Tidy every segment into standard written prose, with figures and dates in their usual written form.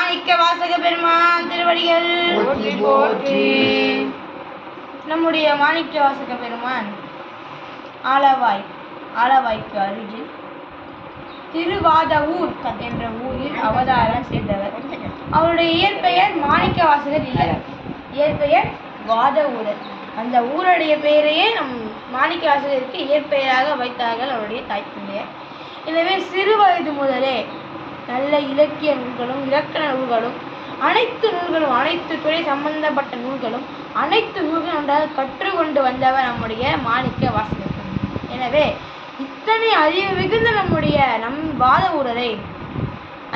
மாணிக்க வாசக பெருமான் திருவடிகள் போற்றி போற்றி. நம்முடைய மாணிக்க வாசக பெருமான் ஆலவாய்க்கு அருகில் திருவாதவூர் என்ற ஊரில் அவதாரம் செய்தவர். அவருடைய இயற்பெயர் மாணிக்க வாசகர் இல்லை, இயற்பெயர் வாதவூரர். அந்த ஊருடைய பெயரையே நம் மாணிக்க வாசகருக்கு இயற்பெயராக வைத்தார்கள் அவருடைய தாய் தந்தையர். எனவே சிறு வயது முதலே நல்ல இலக்கிய நூல்களும் இலக்கண நூல்களும் அனைத்து துறை சம்பந்தப்பட்ட நூல்களும் அனைத்து நூல்களும் நன்றாக கற்றுக்கொண்டு வந்தவர் நம்முடைய மாணிக்க வாசகர். எனவே இத்தனை அறிவு மிகுந்த நம் வாதவூரரை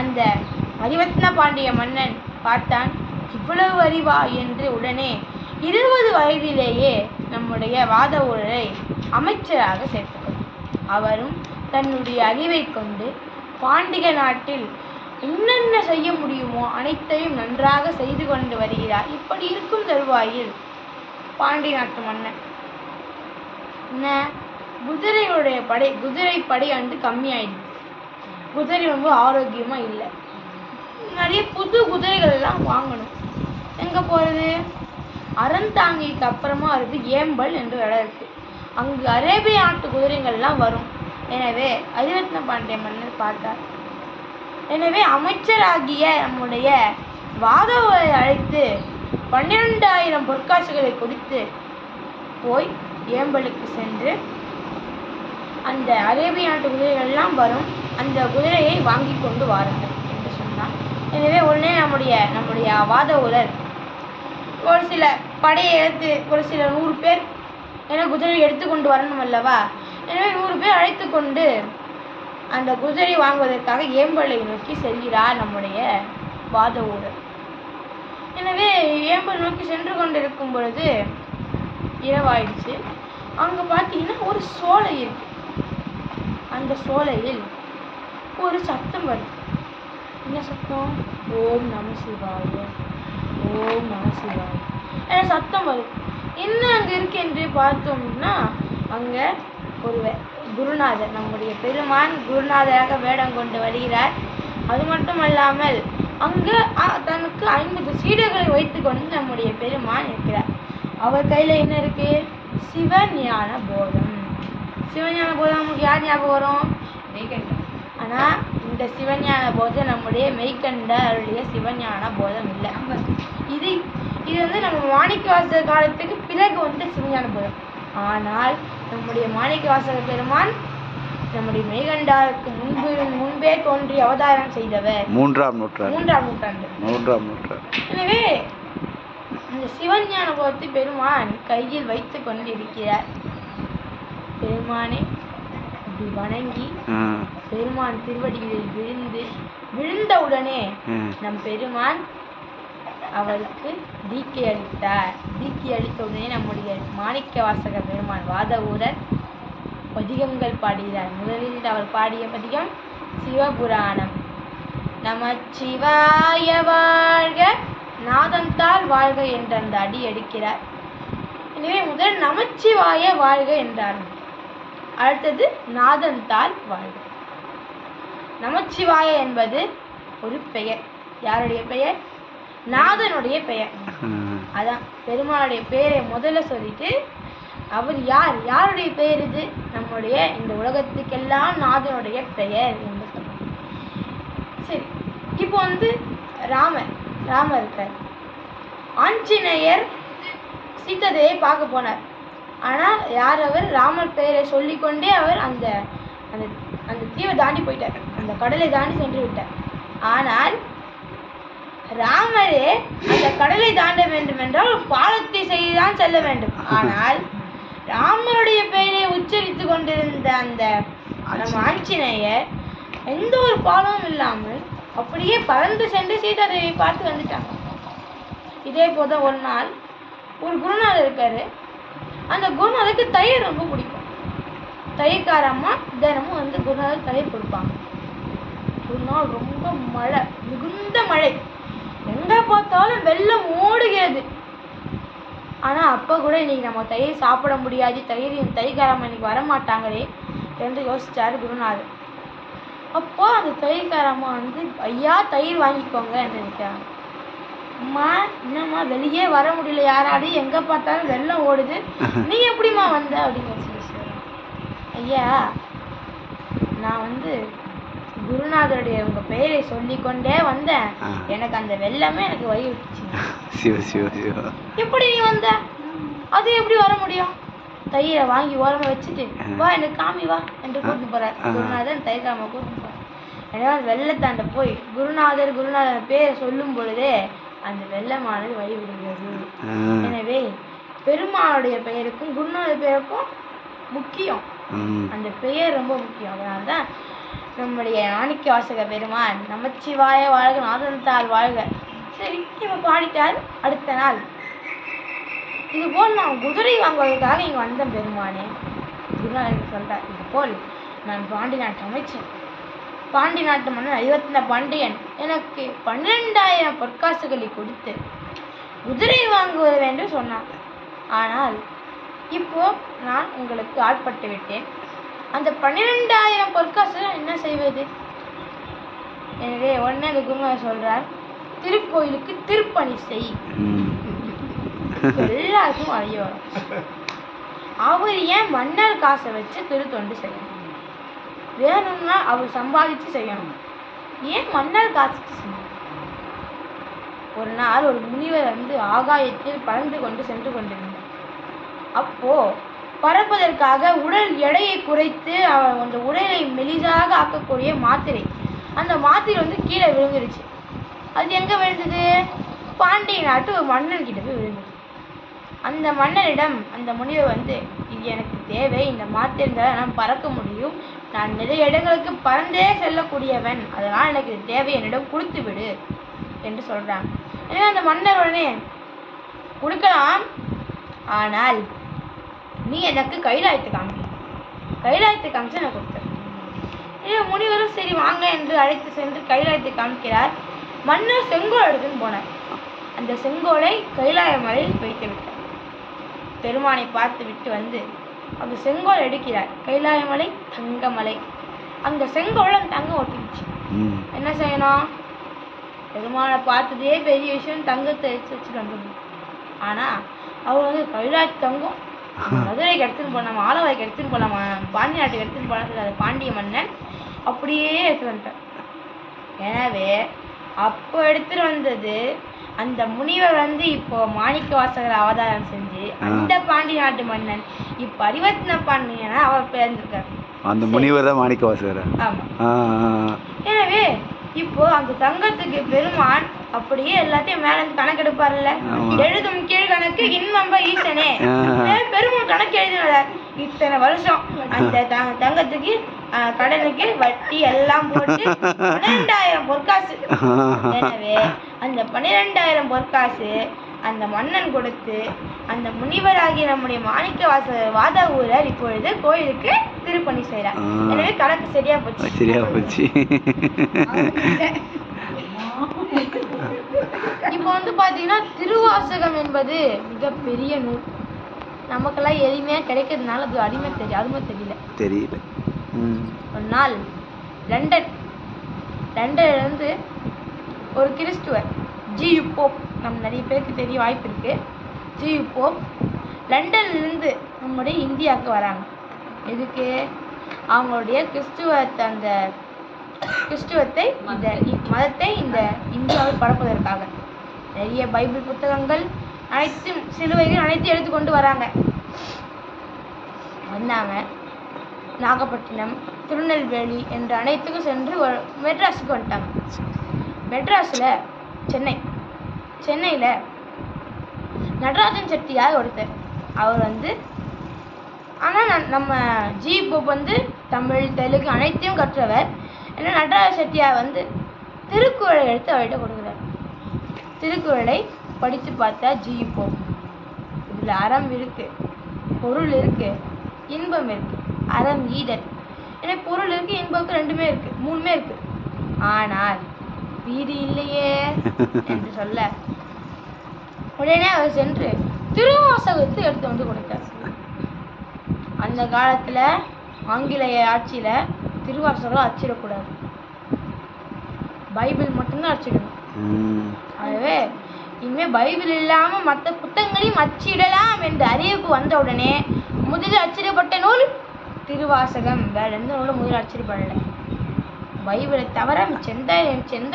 அந்த அறிவத்ன பாண்டிய மன்னன் பார்த்தான். இவ்வளவு அறிவா என்று உடனே 20 வயதிலேயே நம்முடைய வாதவூரரை அமைச்சராக சேர்த்துக்கொண்டார். அவரும் தன்னுடைய அறிவை கொண்டு பாண்டிய நாட்டில் என்னென்ன செய்ய முடியுமோ அனைத்தையும் நன்றாக செய்து கொண்டு வருகிறார். இப்படி இருக்கும் தருவாயில் பாண்டிய நாட்டு மன்னன் குதிரை படை வந்து கம்மியாயிடுச்சு. குதிரை ரொம்ப ஆரோக்கியமா இல்லை. நிறைய புது குதிரைகள் எல்லாம் வாங்கணும். எங்க போறது? அறந்தாங்கிக்கு அப்புறமா இருக்கு ஏம்பல் என்று இடம் இருக்கு. அங்கு அரேபிய நாட்டு குதிரைகள்லாம் வரும். எனவே அறிவத்ன பாண்டிய மன்னர் பார்த்தார். எனவே அமைச்சராகிய நம்முடைய வாதவூரை அழைத்து 12,000 பொற்காசுகளை கொடுத்து போய் ஏம்பலுக்கு சென்று அந்த அரேபிய நாட்டு குதிரைகள்லாம் வரும், அந்த குதிரையை வாங்கி கொண்டு வாருங்கள் என்று சொன்னார். எனவே உடனே நம்முடைய வாதவூரர் ஒரு சில படையை எடுத்து ஒரு சில 100 பேர், ஏன்னா குதிரை எடுத்துக்கொண்டு வரணும் அல்லவா, எனவே 100 பேர் அழைத்து கொண்டு அந்த குதிரை வாங்குவதற்காக ஏம்பலை நோக்கி செல்கிறார் நம்முடைய வாதவூரர். எனவே ஏம்பல் நோக்கி சென்று கொண்டிருக்கும் பொழுது இரவாயிடுச்சு. அங்க பார்த்தீங்கன்னா ஒரு சோலை இருக்கு. அந்த சோலையில் ஒரு சத்தம் வருது. என்ன சத்தம்? ஓம் நம சிவாய, ஓம் நம சிவாய என சத்தம் வருது. என்ன அங்க இருக்கு என்று பார்த்தோம்னா, அங்க ஒரு குருநாதர், நம்முடைய பெருமான் குருநாதராக வேடம் கொண்டு வருகிறார். அது மட்டுமல்லாமல் அங்கு தனக்கு 50 சீடர்களை வைத்துக் கொண்டு நம்முடைய பெருமான் இருக்கிறார். அவர் கையில என்ன இருக்கு? சிவஞான போதம். சிவஞான போதம் நமக்கு யார் ஞாபகம் வரும்? மெய்கண்டர். ஆனா இந்த சிவஞான போதம் நம்முடைய மெய்கண்டருடைய சிவஞான போதம் இல்லை. இது வந்து நம்ம மாணிக்கவாசகர் காலத்துக்கு பிறகு வந்து சிவஞான போதம். ஆனால் நம்முடைய மாணிக்கவாசகர் பெருமான் நம்முடைய மெய்கண்டாருக்கு முன்பே தோன்றி அவதாரம் செய்தவர். 3ஆம் நூற்றாண்டு. எனவே இந்த சிவஞான போதத்தை பெருமான் கையில் வைத்துக் கொண்டிருக்கிறார். பெருமானை இப்படி வணங்கி பெருமான் திருவடிகளில் விழுந்தவுடனே நம் பெருமான் அவருக்கு தீக்கை அளித்தார். தீக்கை அளித்த உடனே நம்முடைய மாணிக்க வாசக பெருமான் வாதவூரர் பதிகங்கள் பாடுகிறார். முதலில் அவர் பாடிய பதிகம் சிவபுராணம். நமச்சிவாய வாழ்க, நாதந்தால் வாழ்க என்ற அந்த அடி எடுக்கிறார். எனவே முதல் நமச்சிவாய வாழ்க என்றார். அடுத்தது நாதந்தால் வாழ்க. நமச்சிவாய என்பது ஒரு பெயர். யாருடைய பெயர்? நாதனுடைய பெயர். அதான் பெருமாளுடைய பெயரை முதல்ல சொல்லிட்டு அவர் யாருடைய பெயர் இது? நம்முடைய இந்த உலகத்துக்கெல்லாம் நாதனுடைய பெயர் என்று சொல்றாங்க. சரி, இப்போ வந்து ராமர் இருக்கார். ஆஞ்சநேயர் சீதையை பார்க்க போனார். ஆனால் யார் அவர்? ராமர் பெயரை சொல்லிக்கொண்டே அவர் அந்த அந்த தீவை தாண்டி போயிட்டார், அந்த கடலை தாண்டி சென்று விட்டார். ஆனால் ராமரே அந்த கடலை தாண்ட வேண்டும் என்றால் ஒரு பாலத்தை செய்துதான் செல்ல வேண்டும். ஆனால் ராமருடைய பெயரை உச்சரித்து கொண்டிருந்த அந்த நம்ம ஆஞ்சநேயர் எந்த ஒரு பாலமும் இல்லாமல் அப்படியே பறந்து சென்று சீதாதேவியை பார்த்து வந்துட்டாங்க. இதே போல ஒரு நாள் ஒரு குருநாதர் இருக்காரு. அந்த குருநாதருக்கு தயிர் ரொம்ப பிடிக்கும். தயிர்காரம்மா தினமும் வந்து குருநாதர் தயிர் கொடுப்பாங்க. ஒரு நாள் ரொம்ப மழை, மிகுந்த மழை, எங்க பார்த்தாலும் வெள்ளம் ஓடுகிறது. ஆனா அப்ப கூட இன்னைக்கு நம்ம தயிர் சாப்பிட முடியாது, தயிர்காரம்மா இன்னைக்கு வரமாட்டாங்களே என்று யோசிச்சாரு குருநாதர். அப்போ அந்த தயிர்காரம்மா வந்து ஐயா தயிர் வாங்கிக்கோங்க என்று நிற்கிறாங்க. அம்மா என்னம்மா வெளியே வர முடியல, யாராலையும் எங்கே பார்த்தாலும் வெள்ளம் ஓடுது, நீ எப்படிம்மா வந்த அப்படின்னு சொல்லி சொல்கிறேன். ஐயா நான் வந்து குருநாதருடைய உங்கள் பெயரை சொல்லிக்கொண்டே வந்தேன், எனக்கு அந்த வெள்ளமே எனக்கு வழி விட்டுச்சு. எப்படி நீ வந்த, அது எப்படி வர முடியும்? தயிரை வாங்கி ஓரமாக வச்சுட்டு வா எனக்கு காமி வா என்று கூட்டு போகிறார் குருநாதர். தயிர் காம கூட்டு போகிறார். எனவே வெள்ளத்தாண்ட போய் குருநாதர் பேரை சொல்லும் பொழுதே அந்த வெள்ளமானது வழி விடுகிறது. எனவே பெருமாளுடைய பெயருக்கும் குருநாதர் பெயருக்கும் முக்கியம், அந்த பெயர் ரொம்ப முக்கியம். அதனால்தான் நம்முடைய மாணிக்க வாசக பெருமான் நமச்சிவாய வாழ்க நாதந்தால் வாழ்க சரி இவன் பாடிட்டார். அடுத்த நாள் இதுபோல் நான் குதிரை வாங்குவதற்காக இங்கே வந்தேன் பெருமானே. குருநாதர் சொல்றார், இது போல் நான் பாண்டி நாட்டு அமைச்சன், பாண்டி நாட்டு மன்னன் அரிவர்த்தன பாண்டியன் எனக்கு 12,000 பொற்காசுகளை கொடுத்து குதிரை வாங்குவது என்று சொன்னார். ஆனால் இப்போ நான் உங்களுக்கு ஆட்பட்டு விட்டேன், அந்த 12,000 பொற்காசு என்ன செய்வது? எனவே உடனே அந்த குருநாதர் சொல்றார், திருக்கோயிலுக்கு திருப்பணி செய். எல்லாருக்கும் அழிய வரும். அவர் ஏன் மன்னர் காசை வச்சு திருத்தொண்டு செய்யணும்? வேணும்னா அவர் சம்பாதிச்சு செய்யணும், ஏன் மன்னர் காசு செய்யணும்? ஒரு நாள் ஒரு முனிவர் வந்து ஆகாயத்தில் பறந்து கொண்டு சென்று கொண்டிருந்தார். அப்போ பறப்பதற்காக உடல் எடையை குறைத்து அந்த உடலை மெலிசாக ஆக்கக்கூடிய மாத்திரை, அந்த மாத்திரை வந்து கீழே விழுந்துருச்சு. அது எங்க விழுந்தது? பாண்டிய நாட்டு ஒரு மன்னன் கிட்ட போய் விழுந்தது. அந்த மன்னனிடம் அந்த முனிவர் வந்து, இது எனக்கு தேவை, இந்த மாத்திரை இருந்தால் நான் பறக்க முடியும், நான் நிறைய இடங்களுக்கு பறந்தே செல்லக்கூடியவன், அதனால் எனக்கு இது தேவை, என்னிடம் கொடுத்து விடு என்று சொல்றாங்க. எனவே அந்த மன்னர் உடனே கொடுக்கலாம், ஆனால் நீ எனக்கு கைலாயத்தை காமிக்க, கைலாயத்தை காமிச்சு நான் கொடுத்தேன். முனிவரும் சரி வாங்க என்று அழைத்து சென்று கைலாயத்தை காமிக்கிறார். மன்னர் செங்கோல் எடுத்துன்னு போனார். அந்த செங்கோலை கைலாய மலையில் வைத்து விட்டார். பெருமானை பார்த்து விட்டு வந்து அந்த செங்கோல் எடுக்கிறார். கைலாய மலை தங்கமலை, அந்த செங்கோலம் தங்கம் ஒட்டிடுச்சு. என்ன செய்யணும்? பெருமானை பார்த்ததே பெரிய விஷயம், தங்கத்தை எடுத்து வச்சுட்டு வந்துடணும். ஆனா அவர் வந்து கைலாய தங்கம் மதுரைக்கு எடுத்துன்னு போனாமா, ஆலவாய்க்கு எடுத்துன்னு போனாமா, பாண்டிய நாட்டுக்கு எடுத்துன்னு போனா, அது பாண்டிய மன்னன் அப்படியே எடுத்துட்டு வந்துட்டார். எனவே அப்போ எடுத்துட்டு வந்தது அந்த முனிவர் வந்து இப்போ மாணிக்க வாசகர் அவதாரம் செஞ்சு அந்த பாண்டிய நாட்டு மன்னன் இப்ப அரிவர்த்தன பாண்டியனா அவர் பேர்ந்திருக்கார். அந்த முனிவர் தான் மாணிக்க வாசகர். ஆமா. எனவே இப்போ அந்த தங்கத்துக்கு பெருமான் அப்படியே எல்லாத்தையும் மேல இருந்து கணக்கு எடுப்பார்ல, எழுதும் கீழ் கணக்கு இன்பம்ப ஈசனே, பெருமான் கணக்கு எழுதினார். இத்தனை வருஷம் அந்த தங்கத்துக்கு கடனுக்கு வட்டி எல்லாம் போட்டு 12,000 பொற்காசு. எனவே அந்த 12,000 பொற்காசு அந்த மன்னன் கொடுத்து அந்த முனிவராகிய நம்முடைய மாணிக்க வாசகர் வாதாவூரர் இப்பொழுது கோயிலுக்கு திருப்பணி செய்யறார். எனவே கணக்கு சரியா போச்சு. இப்போ வந்து பாத்தீங்கன்னா திருவாசகம் என்பது மிகப்பெரிய நூல். நமக்கெல்லாம் எளிமையா கிடைக்கிறதுனால அது அருமை தெரியல. ஒரு நாள் லண்டன்ல இருந்து ஒரு கிறிஸ்துவர் ஜியு போப், நம்ம நிறைய பேருக்கு தெரிய வாய்ப்பு இருக்கு. ஜியு போப் லண்டன்ல இருந்து நம்முடைய இந்தியாவுக்கு வராங்க. எதுக்கு? அவங்களுடைய கிறிஸ்துவத்தை இந்த மதத்தை இந்த இந்தியாவில் பரப்புவதற்காக நிறைய பைபிள் புத்தகங்கள் அனைத்தும் சிலுவைகள் அனைத்தும் எடுத்துக்கொண்டு வந்தாங்க. நாகப்பட்டினம், திருநெல்வேலி என்ற அனைத்துக்கும் சென்று மெட்ராஸுக்கு வந்துட்டாங்க. மெட்ராஸில் சென்னையில் நடராஜன் செட்டியார் ஒருத்தர், அவர் வந்து ஆனால் நம்ம ஜி போப் வந்து தமிழ் தெலுங்கு அனைத்தையும் கற்றவர். ஏன்னா நடராஜ செட்டியார் வந்து திருக்குறளை எடுத்து அவர்கிட்ட கொடுக்குறார். திருக்குறளை படித்து பார்த்தா ஜி போப், இதில் அறம் இருக்கு, பொருள் இருக்கு, இன்பம் இருக்கு, அறம் ஈதல். ஏன்னா பொருள் இருக்கு, இன்பம் ரெண்டுமே இருக்கு, மூணுமே இருக்கு, ஆனால் வீடு இல்லையே என்று சொல்ல உடனே அவர் சென்று திருவாசகத்தை எடுத்து வந்து கொடுத்தார். அந்த காலத்துல ஆங்கிலேய ஆட்சியில திருவாசகம் அச்சிடக்கூடாது, பைபிள் மட்டும்தான் அச்சிடணும். ஆகவே இனிமே பைபிள் இல்லாம மற்ற புத்தகங்களையும் அச்சிடலாம் என்ற அறிவிப்பு வந்த உடனே முதலில் அச்சிடப்பட்ட நூல் திருவாசகம். வேற எந்த நூலும் முதலில் அச்சிடப்படலை. பைபிளை தவிர எந்த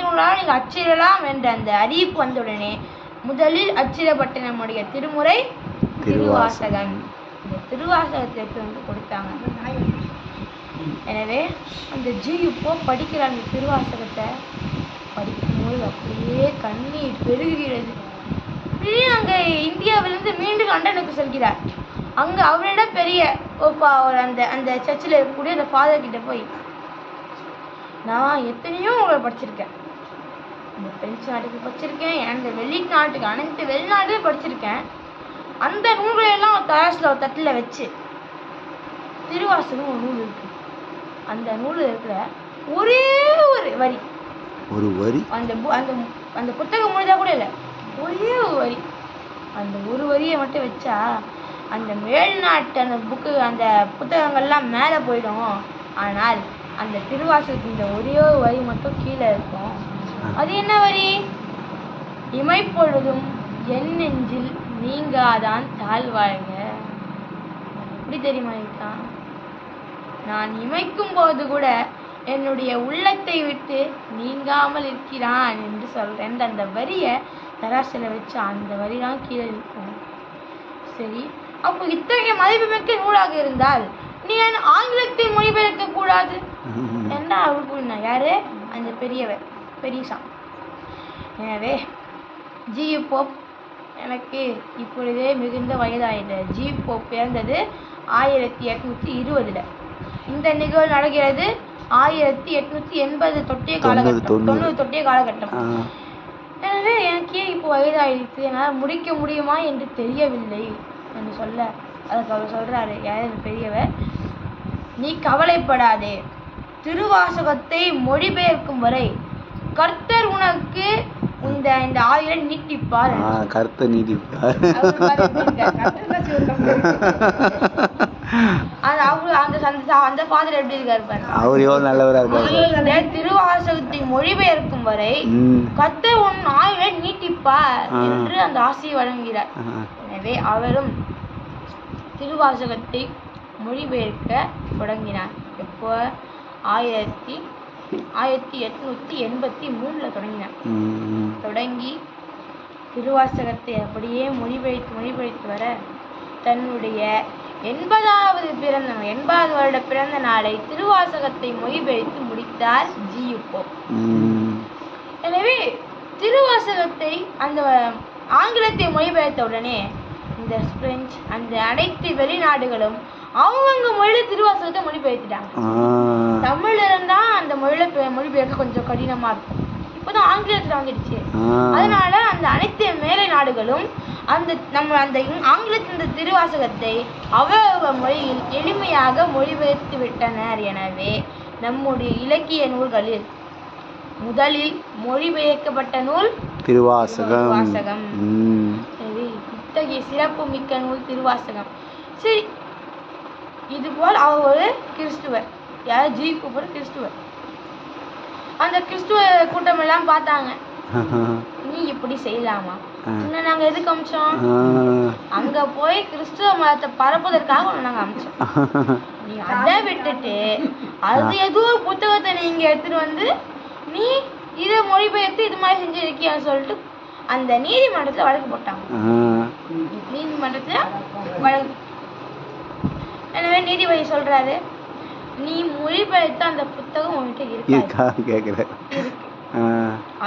நூலாலும் நீங்க அச்சிடலாம் என்ற அந்த அறிவிப்பு வந்த உடனே முதலில் அச்சிடப்பட்ட நம்முடைய திருமுறை திருவாசகம். இந்த திருவாசகத்திற்கு வந்து கொடுத்தாங்க. எனவே அந்த ஜியுப்போ படிக்கிற அந்த திருவாசகத்தை படிக்கும்போது அப்படியே கண்ணீர் பெருகுகிறது. அங்கே இந்தியாவிலிருந்து மீண்டும் லண்டனுக்கு செல்கிறார். அங்கே அவரிடம் பெரிய அந்த அந்த சர்ச்சில் இருக்கக்கூடிய அந்த ஃபாதர் கிட்ட போய், நான் எத்தனையோ உங்களை படிச்சிருக்கேன், இந்த பிரெஞ்சு நாட்டுக்கு படிச்சிருக்கேன், அந்த வெளிநாட்டுக்கு அனைத்து வெளிநாட்டுக்கும் படிச்சிருக்கேன், அந்த நூல்களையெல்லாம் தராசில் ஒரு தட்டில் வச்சு திருவாசகம் ஒரு நூல் இருக்கு, அந்த நூலில் இருக்கிற ஒரே ஒரு வரி அந்த அந்த புத்தகம் முடிஞ்சா கூட இல்லை, ஒரே ஒரு வரி, அந்த ஒரு வரியை மட்டும் வச்சா அந்த மேல்நாட்டு அந்த அந்த புத்தகங்கள்லாம் மேலே போயிடும், ஆனால் அந்த திருவாசகத்தின் இந்த ஒரே ஒரு வரி மட்டும் கீழே இருக்கும். அது என்ன வரி? இமைப்பொழுதும் என் நெஞ்சில் நீங்காதான் தாழ்வாழ்க. எப்படி தெரியுமா இருக்கா? நான் இமைக்கும் போது கூட என்னுடைய உள்ளத்தை விட்டு நீங்காமல் இருக்கிறான் என்று சொல்றேன். அந்த வரியை தராசில வச்சு அந்த வரிதான் கீழே இருக்கும். சரி, அப்போ இத்தகைய மதிப்புமிக்க நூலாக இருந்தால் நீ ஏன் ஆங்கிலத்தை மொழிபெயர்க்க கூடாது என்றா அவர் கூறினார். யாரு? அந்த பெரியசா. எனவே ஜியு போப் எனக்கு இப்பொழுதே மிகுந்த வயதாயிட்டு. ஜியு போப் பிறந்தது 1820. இந்த நிகழ்வு நடக்கிறது 1880 தொட்டிய காலகட்டம், 90 தொட்டிய காலகட்டம். எனவே எனக்கே இப்போ வயதாயிடுச்சு, என்னால் முடிக்க முடியுமா என்று தெரியவில்லை என்று சொல்ல, அதுக்கு அவர் சொல்றாரு, யார் பெரியவர், நீ கவலைப்படாதே, திருவாசகத்தை மொழிபெயர்க்கும் வரை கர்த்தர் உனக்கு இந்த ஆயுளை நீட்டிப்பார். கர்த்தர் நீட்டிப்பார். அந்த ஃபாதர் எப்படி இருக்காரு? அவர் எவ்வளவு நல்லவரா இருக்காரு. திருவாசகத்தை மொழிபெயர்க்கும் வரை கர்த்தர் உன் ஆயுளை நீட்டிப்பார் என்று அந்த ஆசையை வழங்குகிறார். எனவே அவரும் திருவாசகத்தை மொழிபெயர்க்க தொடங்கினார். எப்போ? 1883 தொடங்கினார். தொடங்கி திருவாசகத்தை அப்படியே மொழிபெயர்த்து வர தன்னுடைய 80வது வருட பிறந்த நாளை திருவாசகத்தை மொழிபெயர்த்து முடித்தார் ஜியு போப். எனவே திருவாசகத்தை அந்த ஆங்கிலத்தை மொழிபெயர்த்த உடனே இந்த பிரெஞ்சு அந்த அனைத்து வெளிநாடுகளும் அவங்க மொழியில திருவாசகத்தை மொழிபெயர்த்துட்டாங்க. தமிழ்ல இருந்தா அந்த மொழியில மொழிபெயர்க்க கொஞ்சம் கடினமா இருக்கும். இப்போதான் ஆங்கிலத்துல வந்துடுச்சு. அதனால அந்த அனைத்து மேலை நாடுகளும் அந்த ஆங்கிலத்தின் திருவாசகத்தை அவரவ மொழியில் எளிமையாக மொழிபெயர்த்து விட்டனர். எனவே நம்முடைய இலக்கிய நூல்களில் முதலில் மொழிபெயர்க்கப்பட்ட நூல் திருவாசகம். இத்தகைய சிறப்பு மிக்க நூல் திருவாசகம். சரி, இதுபோல் அவர் ஒரு கிறிஸ்துவர். யார்? ஜியு போப் கிறிஸ்துவர். அந்த கிறிஸ்துவ கூட்டம் எல்லாம் பார்த்தாங்க, நீ இப்படி செய்யலாமா? இன்னும் நாங்க எதுக்கு அமிச்சோம்? அங்க போய் கிறிஸ்துவ மதத்தை பரப்புவதற்காக நாங்க அமிச்சோம். நீ அதை விட்டுட்டு அது ஏதோ ஒரு புத்தகத்தை நீங்க எடுத்துட்டு வந்து நீ இதை மொழிபெயர்த்து இது மாதிரி செஞ்சிருக்கியான்னு சொல்லிட்டு அந்த நீதிமன்றத்துல வழக்கு போட்டாங்க. எனவே நீதிபதி சொல்றாரு, நீ மொழிபெயர்த்த அந்த புத்தகம் உன்கிட்ட இருக்கு,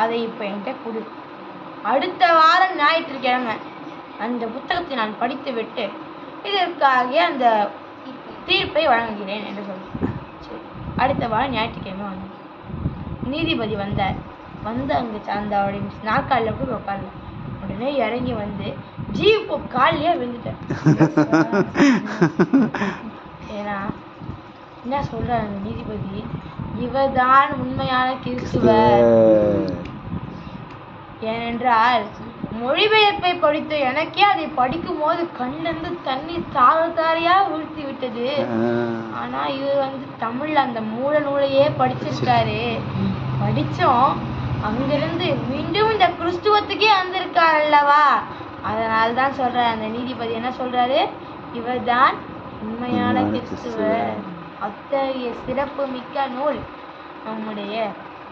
அதை இப்ப என்கிட்ட கொடு. அடுத்த வாரம் ஞாயிற்றுக்கிழமை அந்த புத்தகத்தை நான் படித்து விட்டு இதற்காக அந்த தீர்ப்பை வழங்குகிறேன் என்று சொல்றேன். அடுத்த வாரம் ஞாயிற்றுக்கிழமை வந்து நீதிபதி வந்தார். வந்து அங்கே அந்த அவருடைய நாற்காலில் போய் உட்கார்ல. உடனே இறங்கி வந்து ஜியு போப் காலிலேயே விழுந்துட்டார். ஏன்னா என்ன சொல்றாரு அந்த நீதிபதி, இவர்தான் உண்மையான கிறிஸ்துவர். ஏனென்றால் மொழிபெயர்ப்பை படித்த எனக்கே அதை படிக்கும் போது கண்ணிலிருந்து தண்ணீர் தாரையா ஊழ்த்தி விட்டது. ஆனா இவர் வந்து தமிழ்ல அந்த மூல நூலையே படிச்சிருக்காரு. படிச்சோம், அங்கிருந்து மீண்டும் இந்த கிறிஸ்துவத்துக்கே வந்திருக்கார் அல்லவா. அதனால்தான் சொல்றாரு அந்த நீதிபதி என்ன சொல்றாரு, இவர்தான் உண்மையான கிறிஸ்துவர். அத்தகைய சிறப்பு மிக்க நூல் நம்முடைய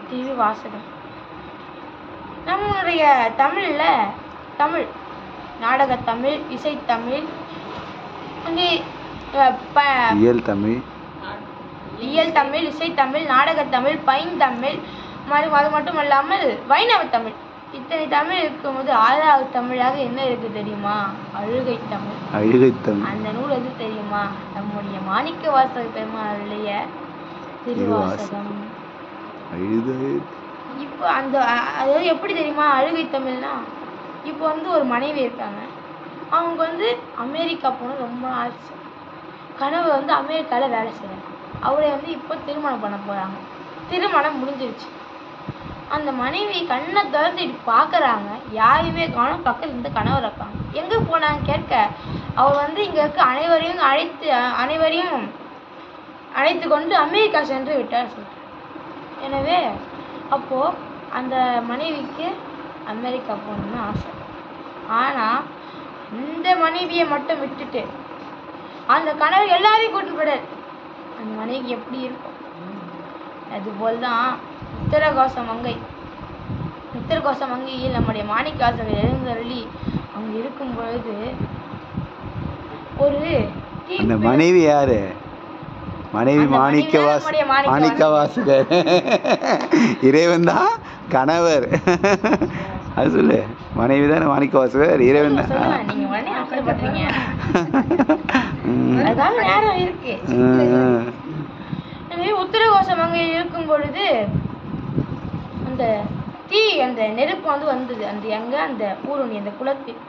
திருவாசகம். நம்மளுடைய தமிழ்ல தமிழ் நாடகத்தமிழ், இசைத்தமிழ், இயல் தமிழ், இசைத்தமிழ், நாடகத்தமிழ், பைந்தமிழ், அது மட்டும் இல்லாமல் வைணவ தமிழ், இத்தனை தமிழ் இருக்கும்போது 6வது தமிழாக என்ன இருக்கு தெரியுமா? அழுகை தமிழ். அந்த நூல் எது தெரியுமா? நம்முடைய மாணிக்கவாசக பெருமாளுடைய திருவாசகம். இப்போ அந்த அதாவது எப்படி தெரியுமா அழுகை தமிழ்னா, இப்போ வந்து ஒரு மனைவி இருக்காங்க, அவங்க வந்து அமெரிக்கா போகணும் ரொம்ப ஆச்சு. கனவு வந்து அமெரிக்காவில் வேலை செய்கிறாங்க. அவரை வந்து இப்போ திருமணம் பண்ண போகிறாங்க. திருமணம் முடிஞ்சிருச்சு. அந்த மனைவி கண்ணை திறந்துட்டு பார்க்குறாங்க, யாரையுமே காணும். பக்கத்தில் இருந்து கணவர் இருக்காங்க. எங்கே போனாங்க கேட்க, அவர் வந்து இங்கே இருக்க அனைவரையும் அழைத்து கொண்டு அமெரிக்கா சென்று விட்டார் சொல்கிறார். எனவே அப்போது அந்த மனைவிக்கு அமெரிக்கா போகணும்னு ஆசை. ஆனால் இந்த மனைவியை மட்டும் விட்டுட்டு அந்த கணவர் எல்லாரையும் கூட்டு போயிடார். அந்த மனைவி எப்படி இருக்கும்? அதுபோல் தான் உத்தரகோச மங்கையில் நம்முடைய மாணிக்கவாசகர் எழுந்தருளி அங்கே இருக்கும் பொழுது ஒரு மனைவி யாரு? மனைவி மாணிக்கவாசகர். இறைவன் தான் கணவர். அது சொல்லு, மனைவி தானே மாணிக்கவாசகர், இறைவன் தான். உத்தரகோச மங்கையில் இருக்கும் பொழுது அந்த நெருப்பு வந்து வந்தது அந்த ஊருணி அந்த குளத்தில்.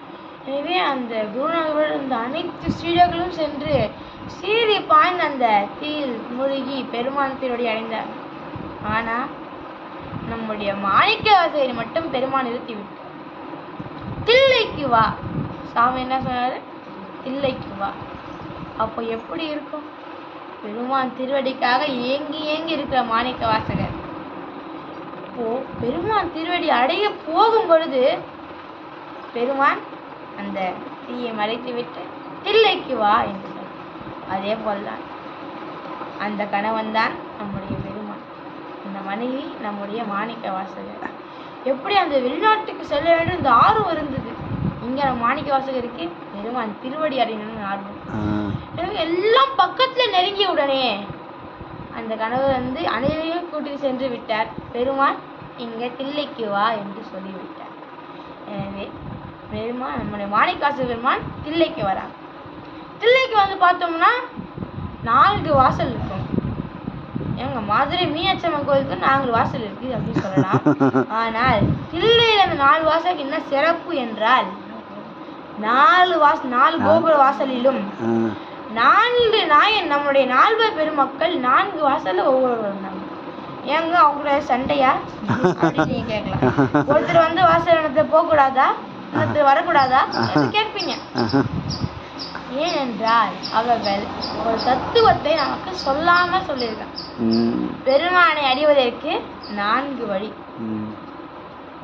எனவே அந்த குருநாதரோடு அந்த அனைத்து சீடர்களும் சென்று சீறி பாய்ந்து அந்த தீயில் மூழ்கி பெருமான் திருவடி அடைந்தார். ஆனா நம்முடைய மாணிக்கவாசகரை மட்டும் பெருமான் நிறுத்தி விட்டார். தில்லைக்கு வா. சாமி என்ன சொன்னாரு? தில்லைக்கு வா. அப்போ எப்படி இருக்கும்? பெருமான் திருவடிக்காக ஏங்கி இருக்கிற மாணிக்கவாசகர் இப்போ பெருமான் திருவடி அடைய போகும் பொழுது பெருமான் அந்த தீயை மறைத்து விட்டு தில்லைக்கு வா என்று சொன்னார். அதே போல்தான் அந்த கணவன் தான் நம்முடைய பெருமான், அந்த மனைவி நம்முடைய மாணிக்கவாசகர். எப்படி அந்த வெளிநாட்டுக்கு செல்ல வேண்டும் இந்த ஆர்வம் இருந்தது, இங்க நம்ம மாணிக்கவாசகருக்கு பெருமான் திருவடி அடையணும்னு ஆர்வம். எல்லாம் பக்கத்துல நெருங்கிய உடனே அந்த கணவர் வந்து அனைவரையும் கூட்டிட்டு சென்று விட்டார். பெருமான் இங்க தில்லைக்கு வா என்று சொல்லிவிட்டார். எனவே பெருமான் நம்முடைய மாணிக்கவாசகர் பெருமான் தில்லைக்கு வராங்க. தில்லைக்கு வந்து பார்த்தோம்னா 4 வாசல் இருக்கும். எங்க மதுரை மீனாட்சியம்மன் கோயிலுக்கு 4 வாசல் இருக்கு அப்படின்னு சொல்லலாம். ஆனால் தில்லையில அந்த 4 வாசலுக்கு என்ன சிறப்பு என்றால் 4 கோபுர வாசலிலும் 4 நாயன் நம்முடைய 4 பெருமக்கள் 4 வாசல்ல ஒவ்வொருவர் இருந்தாங்க. ஏங்க அவங்களோட சண்டையா அப்படின்னு நீங்க கேட்கலாம். ஒருத்தர் வந்து வாசல் போக கூடாதா, இன்னொருத்தர் வரக்கூடாதா கேட்பீங்க. ஏனென்றால் அவர்கள் ஒரு தத்துவத்தை நமக்கு சொல்லாம சொல்லியிருக்காங்க. பெருமானை அறிவதற்கு 4 வழி.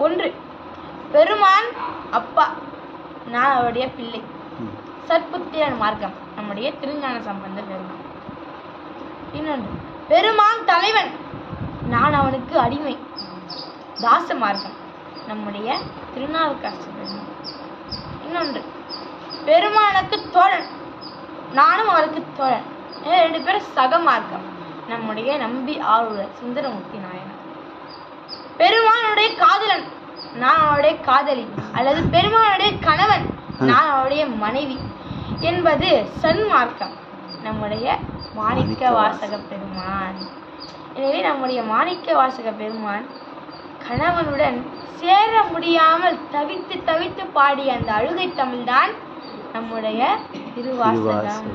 1, பெருமான் அப்பா, நான் அவருடைய பிள்ளை. சற்புத்திரன் மார்க்கம், நம்முடைய திருஞான சம்பந்த பெருமான். இன்னொன்று, பெருமான் தலைவன், நான் அவனுக்கு அடிமை. தாச மார்க்கம், நம்முடைய திருநாவுக்கரசு பெருமான். இன்னொன்று, பெருமானுக்கு தோழன், நானும் அவருக்கு தோழன். 2 பேரும் சக மார்க்கம், நம்முடைய நம்பி ஆளுநர் சுந்தரமூர்த்தி நாயனார். பெருமானுடைய காதலன், நான் அவருடைய காதலி, அல்லது பெருமானுடைய கணவன், நான் அவருடைய மனைவி என்பது சன்மார்க்கம், நம்முடைய மாணிக்கவாசக பெருமான். எனவே நம்முடைய மாணிக்கவாசக பெருமான் கணவனுடன் சேர முடியாமல் தவித்து பாடிய அந்த அழுகை தமிழ்தான் நம்முடைய திருவாசகம்.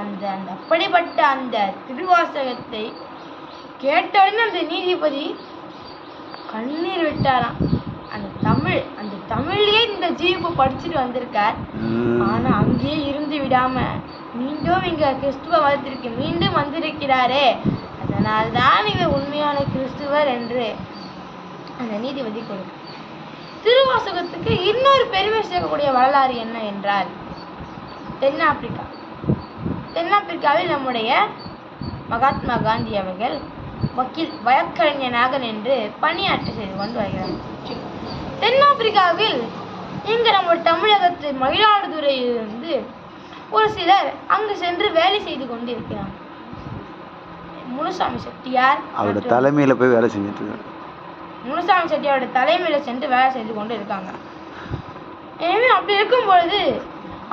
அந்த அப்படிப்பட்ட அந்த திருவாசகத்தை கேட்டவுடனே அந்த நீதிபதி கண்ணீர் விட்டாராம். அந்த அந்த தமிழ்லயே இந்த ஜீப்பு படிச்சுட்டு வந்திருக்கார். ஆனா அங்கேயே இருந்து விடாம மீண்டும் இங்க கிறிஸ்துவ மதத்திற்கு மீண்டும் வந்திருக்கிறாரே, அதனால்தான் இவர் உண்மையான கிறிஸ்துவர் என்று அந்த நீதிபதி கொடுக்கும். திருவாசகத்துக்கு இன்னொரு பெருமை சேர்க்கக்கூடிய வரலாறு என்ன என்றால், தென்னாப்பிரிக்காவில் நம்முடைய மகாத்மா காந்தி அவர்கள் வழக்கறிஞனாக நின்று பணியாற்ற செய்து கொண்டு வருகிறார். தென்னாப்பிரிக்காவில் இங்க நம்ம தமிழகத்து மயிலாடுதுறையிலிருந்து ஒரு சிலர் அங்கு சென்று வேலை செய்து கொண்டு இருக்கிறார். முனுசாமி செட்டியார் அவரோட தலைமையில போய் வேலை செஞ்சுட்டு இருக்காங்க. முனுசாமி செட்டியாரோட தலைமையில சென்று வேலை செய்து கொண்டு இருக்காங்க. எனவே அப்படி இருக்கும் பொழுது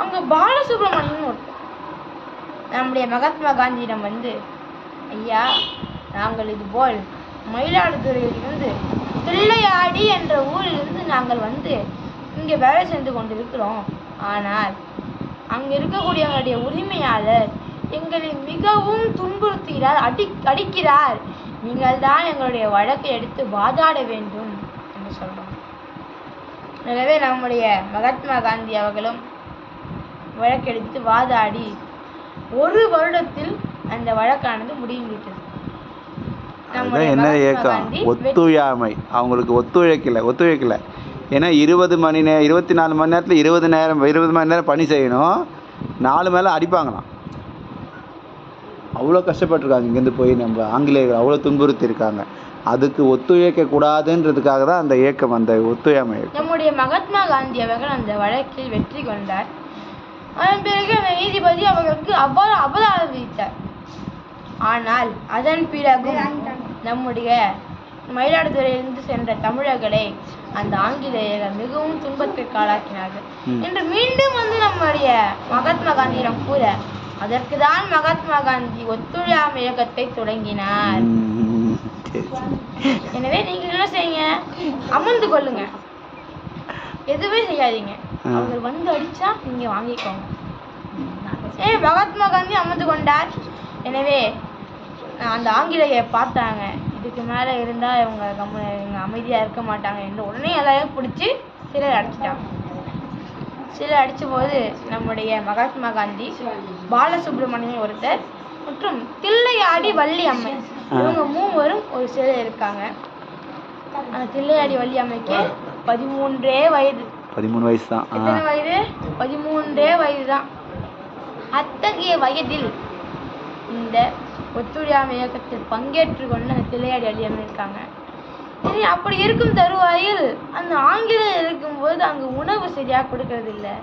அங்க பாலசுப்ரமணியன் ஒருத்தர் நம்முடைய மகாத்மா காந்தியிடம் வந்து, ஐயா, நாங்கள் இது போல் மயிலாடுதுறையிலிருந்து தில்லையாடி என்ற ஊரிலிருந்து நாங்கள் வந்து இங்கே வேலை செய்து கொண்டிருக்கிறோம். ஆனால் அங்கே இருக்கக்கூடியவங்களுடைய உரிமையாளர் எங்களை மிகவும் துன்புறுத்துகிறார், அடிக்கிறார். நீங்கள் தான் எங்களுடைய வழக்கை எடுத்து வாதாட வேண்டும் என்று சொல்றோம். எனவே நம்முடைய மகாத்மா காந்தி அவர்களும் வழக்கெடுத்து வாதாடி 1 வருடத்தில் அந்த வழக்கானது முடிந்துவிட்டது. என்ன இயக்கம்? ஒத்துழையாமை. அவங்களுக்கு ஒத்துழைக்கல. ஏன்னா 24 மணி நேரத்தில் 20 மணி நேரம் பணி செய்யணும். 4 மேலே அடிப்பாங்களாம். அவ்வளோ கஷ்டப்பட்டுருக்காங்க. இங்கேருந்து போய் நம்ம ஆங்கிலேயர்கள் அவ்வளோ துன்புறுத்தி இருக்காங்க. அதுக்கு ஒத்துழைக்க கூடாதுன்றதுக்காக தான் அந்த இயக்கம், அந்த ஒத்துழையாமை இயக்கம். நம்முடைய மகாத்மா காந்தி அவர்கள் அந்த வழக்கில் வெற்றி கொண்டார். அதன் பிறகு அந்த நீதிபதி அவர்களுக்கு அபராதம் விதித்தார். ஆனால் அதன் பிறகு நம்முடைய மயிலாடுதுறையிலிருந்து சென்ற தமிழர்களை அந்த ஆங்கிலேயர்கள் மிகவும் துன்பத்திற்கு ஆளாக்கினார்கள் என்று மீண்டும் வந்து நம்முடைய மகாத்மா காந்தியிடம் கூற, அதற்கு தான் மகாத்மா காந்தி ஒத்துழையாமை இயக்கத்தை தொடங்கினார். எனவே நீங்க என்ன செய்யுங்க, அமர்ந்து கொள்ளுங்க, எதுவுமே செய்யாதீங்க. அவர்கள் வந்து அடிச்சா நீங்க வாங்கிக்கோங்க. மகாத்மா காந்தி அமர்ந்து கொண்டார். எனவே அந்த ஆங்கிலேயர் பார்த்தாங்க, இதுக்கு மேலே இருந்தால் இவங்க அமைதியாக இருக்க மாட்டாங்க என்று உடனே எல்லாரையும் பிடிச்சி சிலர் அடிச்சிட்டாங்க. சிலர் அடித்த போது நம்முடைய மகாத்மா காந்தி, பாலசுப்ரமணியன் ஒருத்தர் மற்றும் தில்லையாடி வள்ளி அம்மை, இவங்க 3 ஒரு சிலை இருக்காங்க. அந்த தில்லையாடி வள்ளி அம்மைக்கு 13 வயது. 13 வயசு தான். எத்தனை வயது? 13 வயது தான். அத்தகைய வயதில் இந்த ஒத்துழையாமை இயக்கத்தில் பங்கேற்று கொண்டு அந்த தில்லையாடி வள்ளி அம்மை இருக்காங்க. சரி, அப்படி இருக்கும் தருவாயில் அந்த ஆங்கிலேயர் இருக்கும்போது அங்கு உணவு சரியாக கொடுக்கறது இல்லை.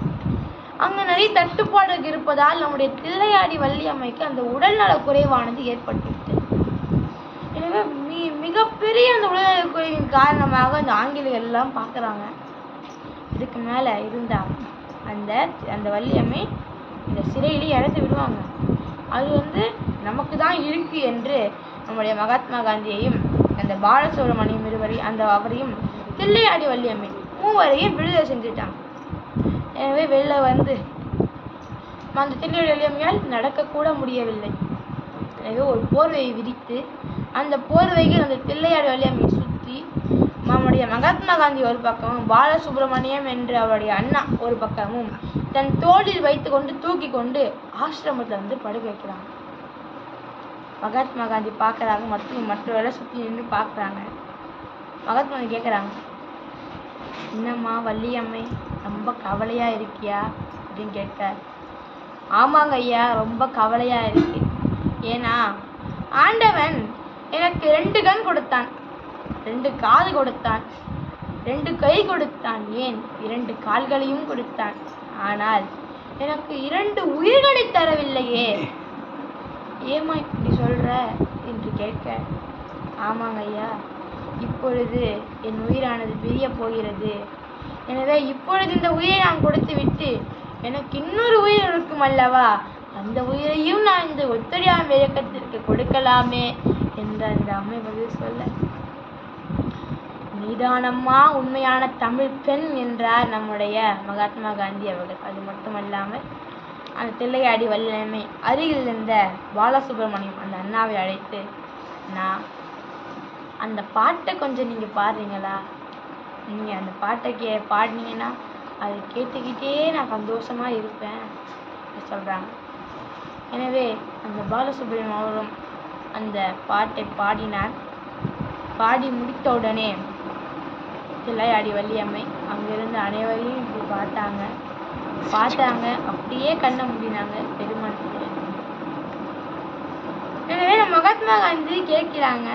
அங்கே நிறைய தட்டுப்பாடுகள் இருப்பதால் நம்முடைய தில்லையாடி வள்ளி அம்மைக்கு அந்த உடல்நல குறைவானது ஏற்பட்டுவிட்டது. எனவே மிகப்பெரிய அந்த உடல்நல குறைவின் காரணமாக அந்த ஆங்கிலேயர் எல்லாம் பார்க்குறாங்க, இதுக்கு மேலே இருந்தால் அந்த வள்ளியம்மை இந்த சிறையிலே இறந்து விடுவாங்க. அது நமக்கு தான் இருக்கு என்று நம்முடைய மகாத்மா காந்தியையும் அந்த பாலசுப்ரமணியம் அவரையும் தில்லையாடி வள்ளியம்மை 3 விடுதலை செஞ்சுட்டாங்க. எனவே வெளில வந்து அந்த தில்லையாடி வள்ளியம்மையால் நடக்கக்கூட முடியவில்லை. எனவே ஒரு போர்வையை விரித்து அந்த போர்வையில் அந்த தில்லையாடி வள்ளியம்மையை சுற்றி நம்முடைய மகாத்மா காந்தி ஒரு பக்கமும் பாலசுப்ரமணியம் என்று அவருடைய அண்ணா ஒரு பக்கமும் தன் தோளில் வைத்து கொண்டு தூக்கி கொண்டு ஆசிரமத்தில் படுக்க வைக்கிறாங்க. மகாத்மா காந்தி பார்க்குறாங்க, மற்றவரை சுற்றி நின்று பார்க்குறாங்க. மகாத்மா காந்தி கேட்குறாங்க, என்னம்மா வள்ளியம்மை, ரொம்ப கவலையாக இருக்கியா அப்படின்னு கேட்க, ஆமாங்க ஐயா, ரொம்ப கவலையாக இருக்கு. ஏன்னா ஆண்டவன் எனக்கு 2 கண் கொடுத்தான், 2 காது கொடுத்தான், 2 கை கொடுத்தான், ஏன் 2 கால்களையும் கொடுத்தான். ஆனால் எனக்கு 2 உயிர்களை தரவில்லையே, ஏமா இப்படி சொல்ற என்று கேட்க, ஆமாங்க ஐயா, இப்பொழுது என் உயிரானது பிரிய போகிறது. எனவே இப்பொழுது இந்த உயிரை நான் கொடுத்து விட்டு எனக்கு இன்னொரு உயிர் இருக்கும் அல்லவா, அந்த உயிரையும் நான் இந்த ஒத்துழையாமை இயக்கத்திற்கு கொடுக்கலாமே என்று அந்த அம்மை பதில் சொல்ல, நீதானம்மா உண்மையான தமிழ் பெண் என்றார் நம்முடைய மகாத்மா காந்தி அவர்கள். அது மட்டுமல்லாமல் அந்த தில்லையாடி வள்ளியம்மை அருகில் இருந்த பாலசுப்ரமணியம் அந்த அண்ணாவை அழைத்து, நான் அந்த பாட்டை கொஞ்சம் நீங்கள் பாடுறீங்களா, நீங்கள் அந்த பாட்டை பாடினீங்கன்னா அதை கேட்டுக்கிட்டே நான் சந்தோஷமாக இருப்பேன் சொல்கிறாங்க. எனவே அந்த பாலசுப்ரமணியம் அவரும் அந்த பாட்டை பாடினார். பாடி முடித்த உடனே தில்லையாடி வள்ளியம்மை அங்கிருந்து அனைவரையும் இப்படி பார்த்தாங்க, அப்படியே கண்ணை மூடினாங்க பெருமாள். எனவே நம்ம மகாத்மா காந்தி கேட்கிறாங்க,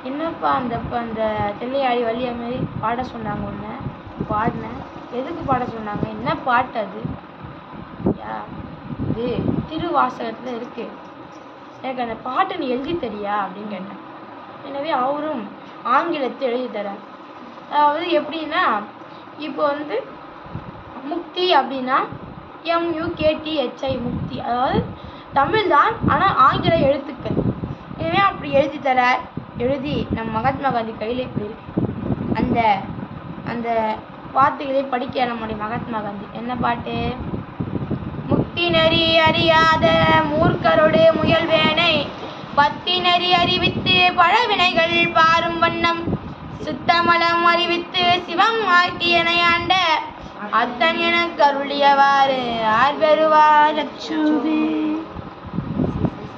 என்னப்பா அந்த தில்லையாடி வள்ளியம்மை பாட சொன்னாங்க, ஒன்று பாடினேன், எதுக்கு பாட சொன்னாங்க, என்ன பாட்டு அது? இது திருவாசகத்தில் இருக்கு, எனக்கு அந்த பாட்டை நீ எழுதி தரியா அப்படின்னு கேட்டேன். எனவே அவரும் ஆங்கிலத்தை எழுதி தரார். அதாவது எப்படின்னா, இப்போ முக்தி அப்படின்னா MUKTHI முக்தி, அதாவது தமிழ் தான், ஆனால் ஆங்கில எழுத்துக்கள். எனவே அப்படி எழுதி தரார். எழுதி நம்ம மகாத்மா காந்தி கையில் இப்படி இருக்கு. அந்த வார்த்தைகளை படிக்க நம்முடைய மகாத்மா காந்தி என்ன பாட்டு? முக்தி நெறி அறியாத மூர்க்கரோடு முயல்வேனை பக்தி நெறி அறிவித்து பழவினைகள் பாரும் வண்ணம் சுத்தமலம் அறிவித்து சிவம் ஆக்கியனை ஆண்ட அத்தன் என கருளியவாறு ஆர் பெறுவார்.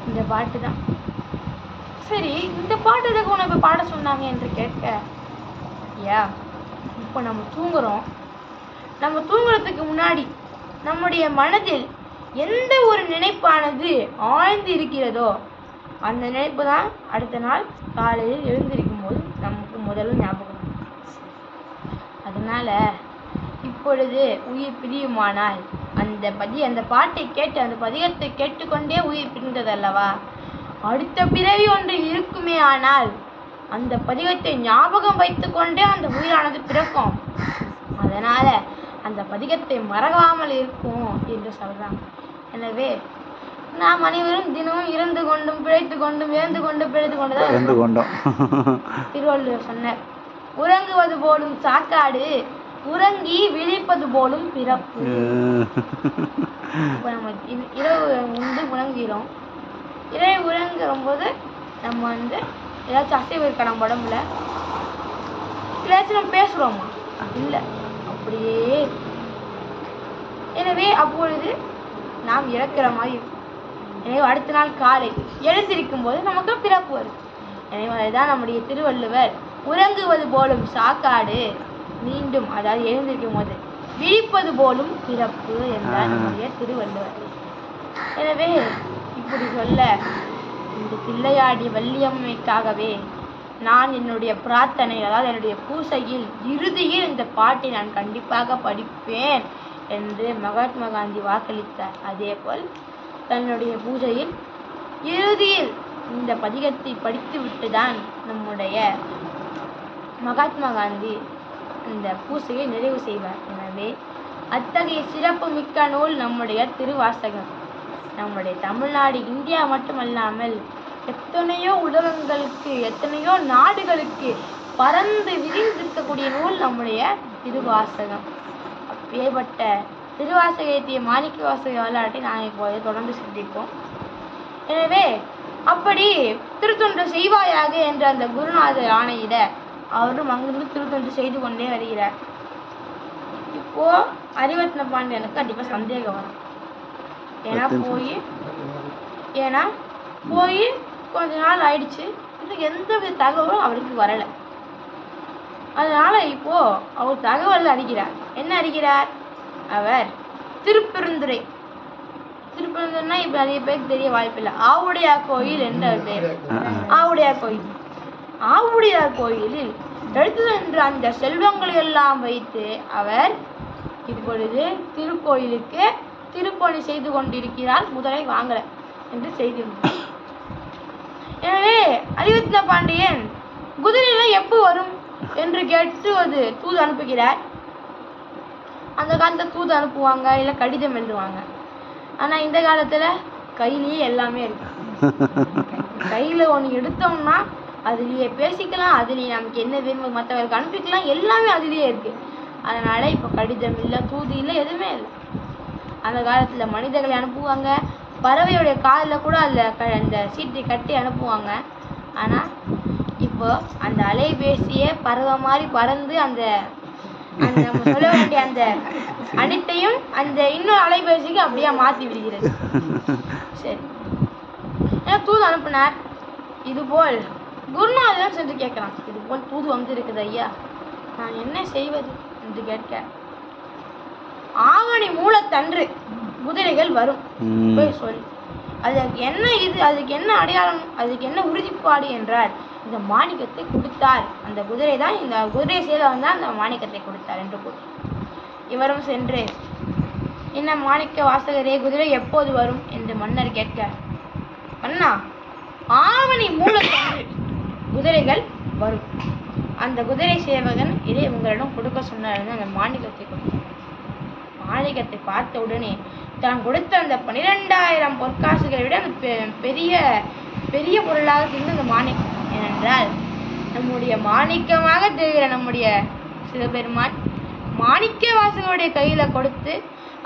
இந்த பாட்டு தான். சரி, இந்த பாட்டு எதுக்கு உனக்கு பாட சொன்னாங்க என்று கேட்க, இப்போ நம்ம தூங்குறோம். நம்ம தூங்குறதுக்கு முன்னாடி நம்முடைய மனதில் எந்த ஒரு நினைப்பானது ஆழ்ந்து இருக்கிறதோ அந்த நினைப்பு தான் அடுத்த நாள் காலையில் எழுந்திருக்கும் போது நமக்கு முதல்ல ஞாபகம். அதனால இப்பொழுது உயிர் பிரியுமானால் அந்த பாட்டை கேட்டு அந்த பதிகத்தை கேட்டுக்கொண்டே உயிர் பிரிந்ததல்லவா, அடுத்த பிறவி ஒன்று இருக்குமே ஆனால் அந்த பதிகத்தை ஞாபகம் வைத்துக்கொண்டே அந்த உயிரானது பிறக்கும். அதனால அந்த பதிகத்தை மறவாமல் இருக்கும் என்று சொல்றாங்க. எனவே நாம் அனைவரும் தினமும் இறந்து கொண்டும் பிழைத்து கொண்டும் இறந்து கொண்டு பிழைத்து கொண்டுதான் திருவள்ளுவர் சொன்னார், உறங்குவது போலும் சாக்காடு உறங்கி விழிப்பது போலும் பிறப்பு. இப்போ நம்ம இரவு உறங்குகிறோம். இரவு உறங்குற போது நம்ம ஏதாச்சும் அசைவு இருக்க நம்ம உடம்புல, ஏதாச்சும் நம்ம பேசுறோமா? இல்லை, அப்படியே. எனவே அப்பொழுது நாம் இறக்குற மாதிரி இருக்கும். எனவே அடுத்த நாள் காலை எழுந்திருக்கும் போது நமக்கு பிறப்பு வரும். எனவே அதுதான் நம்முடைய திருவள்ளுவர் உறங்குவது போலும் சாக்காடு மீண்டும், அதாவது எழுந்திருக்கும் போது விழிப்பது போலும் பிறப்பு என்றார் நம்முடைய திருவள்ளுவர். எனவே இப்படி சொல்ல இந்த தில்லையாடி வள்ளியம்மைக்காகவே நான் என்னுடைய பிரார்த்தனை, அதாவது என்னுடைய பூசையில் இறுதியில் இந்த பாட்டை நான் கண்டிப்பாக படிப்பேன் என்று மகாத்மா காந்தி வாக்களித்தார். அதேபோல் தன்னுடைய பூஜையில் இறுதியில் இந்த பதிகத்தை படித்துவிட்டு தான் நம்முடைய மகாத்மா காந்தி இந்த பூசையை நிறைவு செய்வார். எனவே அத்தகைய சிறப்பு மிக்க நூல் நம்முடைய திருவாசகம். நம்முடைய தமிழ்நாடு, இந்தியா மட்டுமல்லாமல் எத்தனையோ உலகங்களுக்கு, எத்தனையோ நாடுகளுக்கு பறந்து விரிந்திருக்கக்கூடிய நூல் நம்முடைய திருவாசகம். அப்பேற்பட்ட திருவாசகத்தை மாணிக்க வாசக வரலாற்றை நான் இப்போது தொடர்ந்து சிந்திப்போம். எனவே அப்படி திருத்தொன்று செய்வாயாக என்ற அந்த குருநாதர் ஆணையிட அவரும் அங்கிருந்து திருத்தொன்று செய்து கொண்டே வருகிறார். இப்போ அறிவர்த்தன பாண்டியனுக்கு கண்டிப்பா சந்தேகம் வரும். ஏன்னா போய் கொஞ்ச நாள் ஆயிடுச்சு, இன்னும் எந்த வித தகவலும் அவருக்கு வரல. அதனால இப்போ அவர் தகவல் அறிகிறார். என்ன அறிகிறார்? அவர் திருப்பெருந்துறை, திருப்பெருந்துறைனா இப்ப நிறைய பேருக்கு தெரிய வாய்ப்பில்லை, ஆவுடையார் கோயில் என்ற பெயர். ஆவுடையார் கோயில், ஆவுடையார் கோயிலில் எடுத்து சென்ற அந்த செல்வங்களை எல்லாம் வைத்து அவர் இப்பொழுது திருக்கோயிலுக்கு திருப்பணி செய்து கொண்டிருக்கிறார். முதலை வாங்கல என்று செய்தி. எனவே அறிவர்த்தன பாண்டியன் குதிரையில எப்போ வரும் என்று கேட்டு ஒரு தூது அனுப்புகிறார். அந்த காலத்துல தூது அனுப்புவாங்க, இல்ல கடிதம் எழுதுவாங்க. ஆனா இந்த காலத்துல கையிலேயே எல்லாமே இருக்கு. கையில ஒண்ணு எடுத்தோம்னா அதுலயே பேசிக்கலாம், அதுலயே நமக்கு என்ன வேணும் மற்றவர்களுக்கு அனுப்பிக்கலாம், எல்லாமே அதுலயே இருக்கு. அதனால இப்ப கடிதம் இல்லை, தூது இல்லை, எதுவுமே இல்லை. அந்த காலத்துல மனிதர்களை அனுப்புவாங்க, பறவையுடைய காலில் கூட அந்த சீட்டை கட்டி அனுப்புவாங்க. ஆனா இப்போ அந்த அலைபேசியை பறவை மாதிரி பறந்து அந்த நம்ம சொல்ல வேண்டிய அந்த அனைத்தையும் அந்த இன்னொரு அலைபேசிக்கு அப்படியே மாற்றி விடுகிறது. சரி, தூது அனுப்பினார். இதுபோல் குருநாதன் சென்று கேட்கிறான், இதுபோல் தூது வந்து இருக்குது ஐயா, நான் என்ன செய்வது என்று கேட்க, ஆவணி மூலத்தன்று குதிரைகள் வரும், போய் சொல். அதுக்கு என்ன அடையாளம், அதுக்கு என்ன உறுதிப்பாடு என்றால், இந்த மாணிக்கத்தை கொடுத்தார், அந்த குதிரை தான், இந்த குதிரை சேதம் தான் அந்த மாணிக்கத்தை கொடுத்தார் என்று கூறி இவரும் சென்று, என்ன மாணிக்க வாசகரே, குதிரை எப்போது வரும் என்று மன்னர் கேட்க, அண்ணா ஆவணி மூலத்தன்று குதிரைகள் வரும், அந்த குதிரை சேவகன் இதை உங்களிடம் கொடுக்க சொன்னார். அந்த மாணிக்கத்தை கொடுத்தார். மாணிக்கத்தை பார்த்த உடனே தான் கொடுத்த அந்த 12,000 பொற்காசுகளை விட அந்த பெரிய பெரிய பொருளாக தெரிந்த அந்த மாணிக்கம். ஏனென்றால் நம்முடைய மாணிக்கமாக தெரிகிற நம்முடைய சிவபெருமான் மாணிக்க வாசகருடைய கையில கொடுத்து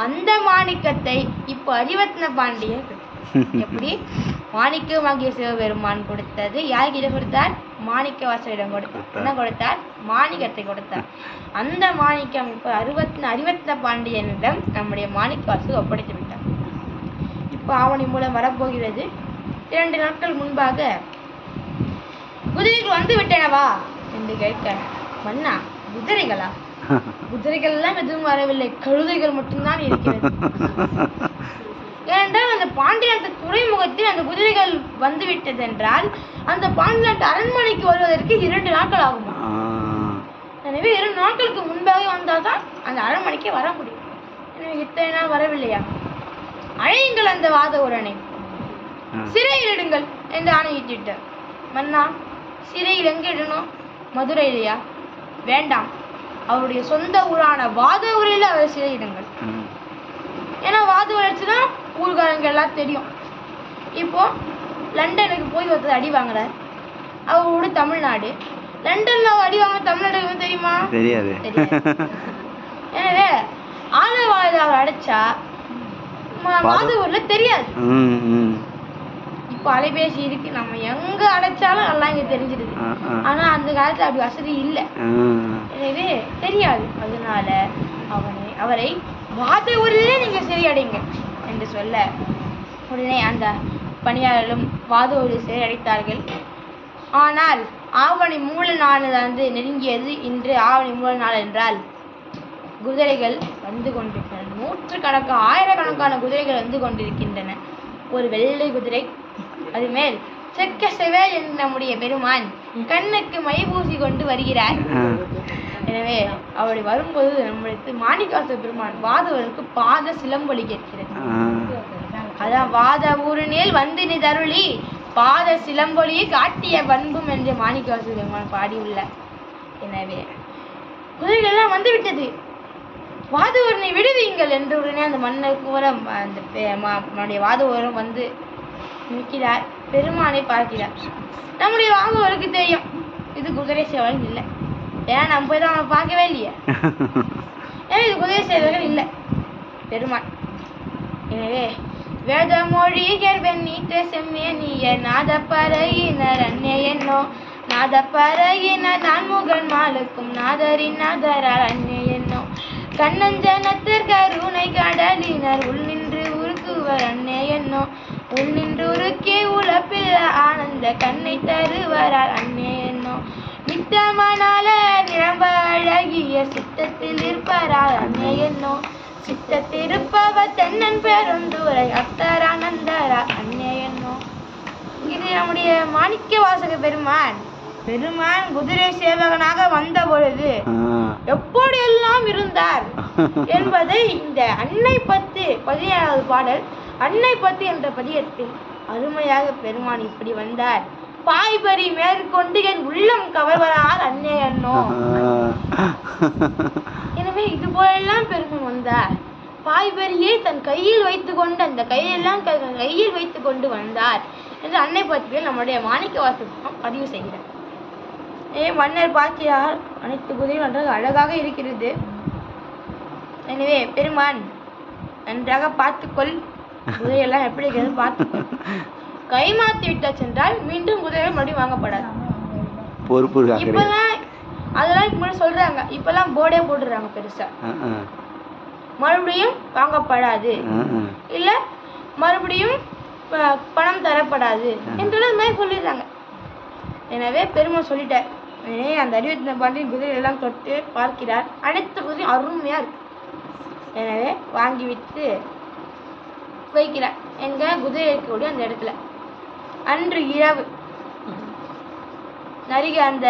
அந்த மாணிக்கத்தை இப்போ அரிவத்ன பாண்டியர் எப்படி மாணிக்கமாகிய சிவபெருமான் கொடுத்தது யார்கிட்ட கொடுத்தார்? மாணிக்க வாசகரிடம் கொடுத்தார். என்ன கொடுத்தார்? மாணிக்கத்தை கொடுத்தார். அந்த மாணிக்கம் இப்போ அரிவத்ன பாண்டியனிடம் நம்முடைய மாணிக்க வாசகர் ஒப்படைத்து விட்டார். இப்போ ஆவணி மூலம் வரப்போகிறது. 2 நாட்கள் முன்பாக குதிரைகள் வந்து விட்டனவா என்று கேட்க, மன்னா குதிரைகளா? குதிரைகள் எல்லாம் எதுவும் வரவில்லை, கழுதைகள் மட்டும்தான் இருக்கிறது. ஏனென்றால் அந்த பாண்டியநாட்டு துறைமுகத்தில் அந்த குதிரைகள் வந்து விட்டது என்றால் அந்த பாண்டியநாட்டு அரண்மனைக்கு வருவதற்கு 2 நாட்கள் ஆகும். எனவே 2 நாட்களுக்கு முன்பாக வந்தால்தான் அந்த அரண்மனைக்கு வர முடியும். எனவே இத்தனை நாள் வரவில்லையா? அழையுங்கள் அந்த வாதவூரனை, சிறையில் இடுங்கள் என்று ஆணையிட்டார். மன்னா, சிறையில் எங்க இடணும்? மதுரையிலையா? வேண்டாம், அவருடைய சொந்த ஊரான வாதவூரில் அவரை சிறையிடுங்கள். ஏன்னா வாதவூர் தான் ஊர்காரங்க எல்லாம் தெரியும். இப்போ லண்டனுக்கு போய் ஒருத்தர் அடி வாங்குறார், அவரோட தமிழ்நாடு. லண்டன்ல அடி வாங்க தமிழ்நாடு தெரியுமா? தெரியாது. எனவே ஆலவாயில் அவர் அடைச்சா வாதவூர்ல தெரியாது. இப்போ அலைபேசி இருக்கு, நம்ம எங்க அடைச்சாலும் நல்லா இங்க தெரிஞ்சிருது. ஆனா அந்த காலத்துல அப்படி வசதி இல்லை, எனவே தெரியாது. அதனால அவரை வாதவூரிலே நீங்க சிறையடைங்க என்று சொல்ல, உடனே அந்த பணியாளர்களும் வாதவூரில் சிறையடைத்தார்கள். ஆனால் ஆவணி மூல நாள் வந்து நெருங்கியது. இன்று ஆவணி மூல நாள் என்றால் குதிரைகள் வந்து கொண்டிருக்கின்றன. 100கணக்கான 1000கணக்கான குதிரைகள் வந்து கொண்டிருக்கின்றன. ஒரு வெள்ளை குதிரை, அது மேல் செக்க செவேல் என்று நம்முடைய பெருமான் கண்ணுக்கு மை பூசி கொண்டு வருகிறார். எனவே அவரை வரும்போது நம்மளுக்கு மாணிக்கவாச பெருமான் வாதவருக்கு பாத சிலம்பொலி கேட்கிறது. அதான் வாதவூரினில் வந்து நீ தருளி பாத சிலம்பொலியை காட்டிய பண்பும் என்று மாணிக்கவாச பெருமான் பாடியுள்ளார். எனவே குதிரைகள் எல்லாம் வந்து விட்டது, வாதவூரனை விடுவீங்கள் என்று உடனே அந்த மன்னருக்கு அந்த வாதவூரம் வந்து நிற்கிறார். பெருமானை பார்க்கிறார். நம்முடைய வாதவூருக்கு தெரியும் இது குதிரை சேவகன் இல்லை, ஏன்னா நம்ம போய் தான் அவனை பார்க்கவே இல்லையே. ஏன்னா இது குதிரை சேவகன் இல்லை, பெருமான். எனவே வேத மொழிகள் வெண்ணீட்ட செம்மேனியர் நாதப்பறையினர் அன்னே என்னோ நாதப்பறையினர் நான்முகன் மாலுக்கும் நாதரின் நாதரால் அன்னே என்னோ கண்ணஞ்சனத்தர் கருணை கடலினர் உள் நின்று உருக்குவர் அன்னே என்னோ உள் நின்று உருக்கே உழப்பில் ஆனந்த கண்ணை தருவரால் அன்னே என்னோ நித்தமனால நிரம்ப அழகிய சித்தத்தில் இருப்பரால் அன்னே என்னோ சித்தத்திருப்பவர் தென்னன் பெருந்துரை அத்தரானந்தரா அன்னே என்னோ. இது நம்முடைய மாணிக்க வாசக பெருமான் குதிரை சேவகனாக வந்த பொழுது எப்படியெல்லாம் இருந்தார் என்பதை இந்த அன்னை பத்து 17வது பாடல் அன்னை பத்து என்ற பதியத்தில் அருமையாக பெருமான் இப்படி வந்தார், பாய்பரி மேற்கொண்டு என் உள்ளம் கவர்வரால் அன்னே என்னோ. எனவே இது போலெல்லாம் பெருமான் வந்தார். பாய்பரியை தன் கையில் வைத்துக் கொண்டு அந்த கையில் வைத்துக் கொண்டு வந்தார் என்று அன்னை பத்தியில் நம்முடைய மாணிக்க வாசகம் பதிவு செய்கிறார். மன்னர் பார்க்கிறார், அனைத்து குதிரையும் நன்றாக அழகாக இருக்கிறது. எனவே பெருமான் நன்றாக பார்த்துக்கொள், குதிரையெல்லாம் எப்படி இருக்கிறது பார்த்துக்கொள், கை மாற்றி விட்டா சென்றால் மீண்டும் குதிரைகள் மறுபடியும் வாங்கப்படாது. பொறுப்பு இருக்கா கிடையாது. இப்பெல்லாம் அதெல்லாம் இப்ப முன்னாடி சொல்றாங்க, இப்பெல்லாம் போர்டே போட்டுடுறாங்க பெருசா, மறுபடியும் வாங்கப்படாது, இல்ல மறுபடியும் பணம் தரப்படாது என்று மாதிரி சொல்லிடுறாங்க. எனவே பெருமாள் சொல்லிட்டார். எனவே அந்த 65 பாண்டியன் குதிரை எல்லாம் தொட்டு பார்க்கிறார். அனைத்து குதிரையும் அருமையா இருக்கு. எனவே வாங்கிவிட்டு வைக்கிறார் எங்க குதிரை இருக்கக்கூடிய அந்த இடத்துல. அன்று இரவு அந்த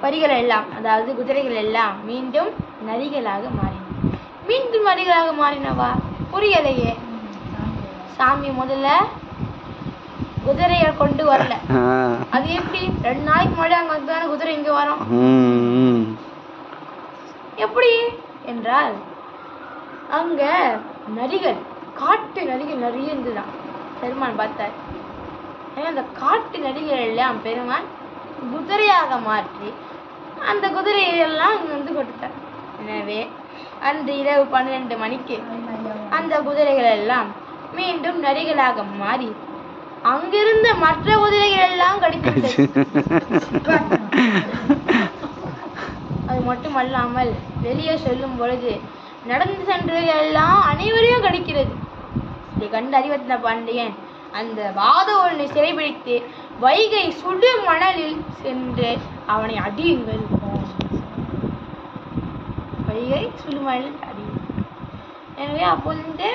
பரிகள் எல்லாம், அதாவது குதிரைகள் எல்லாம் மீண்டும் நரிகளாக மாறின. மீண்டும் நரிகளாக மாறினவா புரியலையே. சாமி முதல்ல குதிரைய கொண்டு வரல, அது எப்படி 2 நாளைக்கு முன்னாடி அங்க வந்து குதிரை இங்க வரும் எப்படி என்றால், அங்க நரிகள், காட்டு நரிகள் நிறைய இருந்துதான். பெருமான் பார்த்தார். அந்த காட்டு நரிகள் எல்லாம் பெருமான் குதிரையாக மாற்றி அந்த குதிரையெல்லாம் இங்க வந்து கொடுத்தார். எனவே அன்று இரவு 12 மணிக்கு அந்த குதிரைகள் எல்லாம் மீண்டும் நரிகளாக மாறி அங்கிருந்த மற்ற குதிரைகள் எல்லாம் கடித்தது. அது மட்டுமல்லாமல் வெளியே செல்லும் பொழுது நடந்து சென்றவர்கள் எல்லாம் அனைவரையும் கடிக்கிறது. இதை கண்டு 65 பாண்டியன் அந்த வாதவனை சிறைபிடித்து வைகை சுடு மணலில் சென்று அவனை அடியுங்கள். வைகை சுடுமணலில் அடியுங்கள். எனவே அப்போது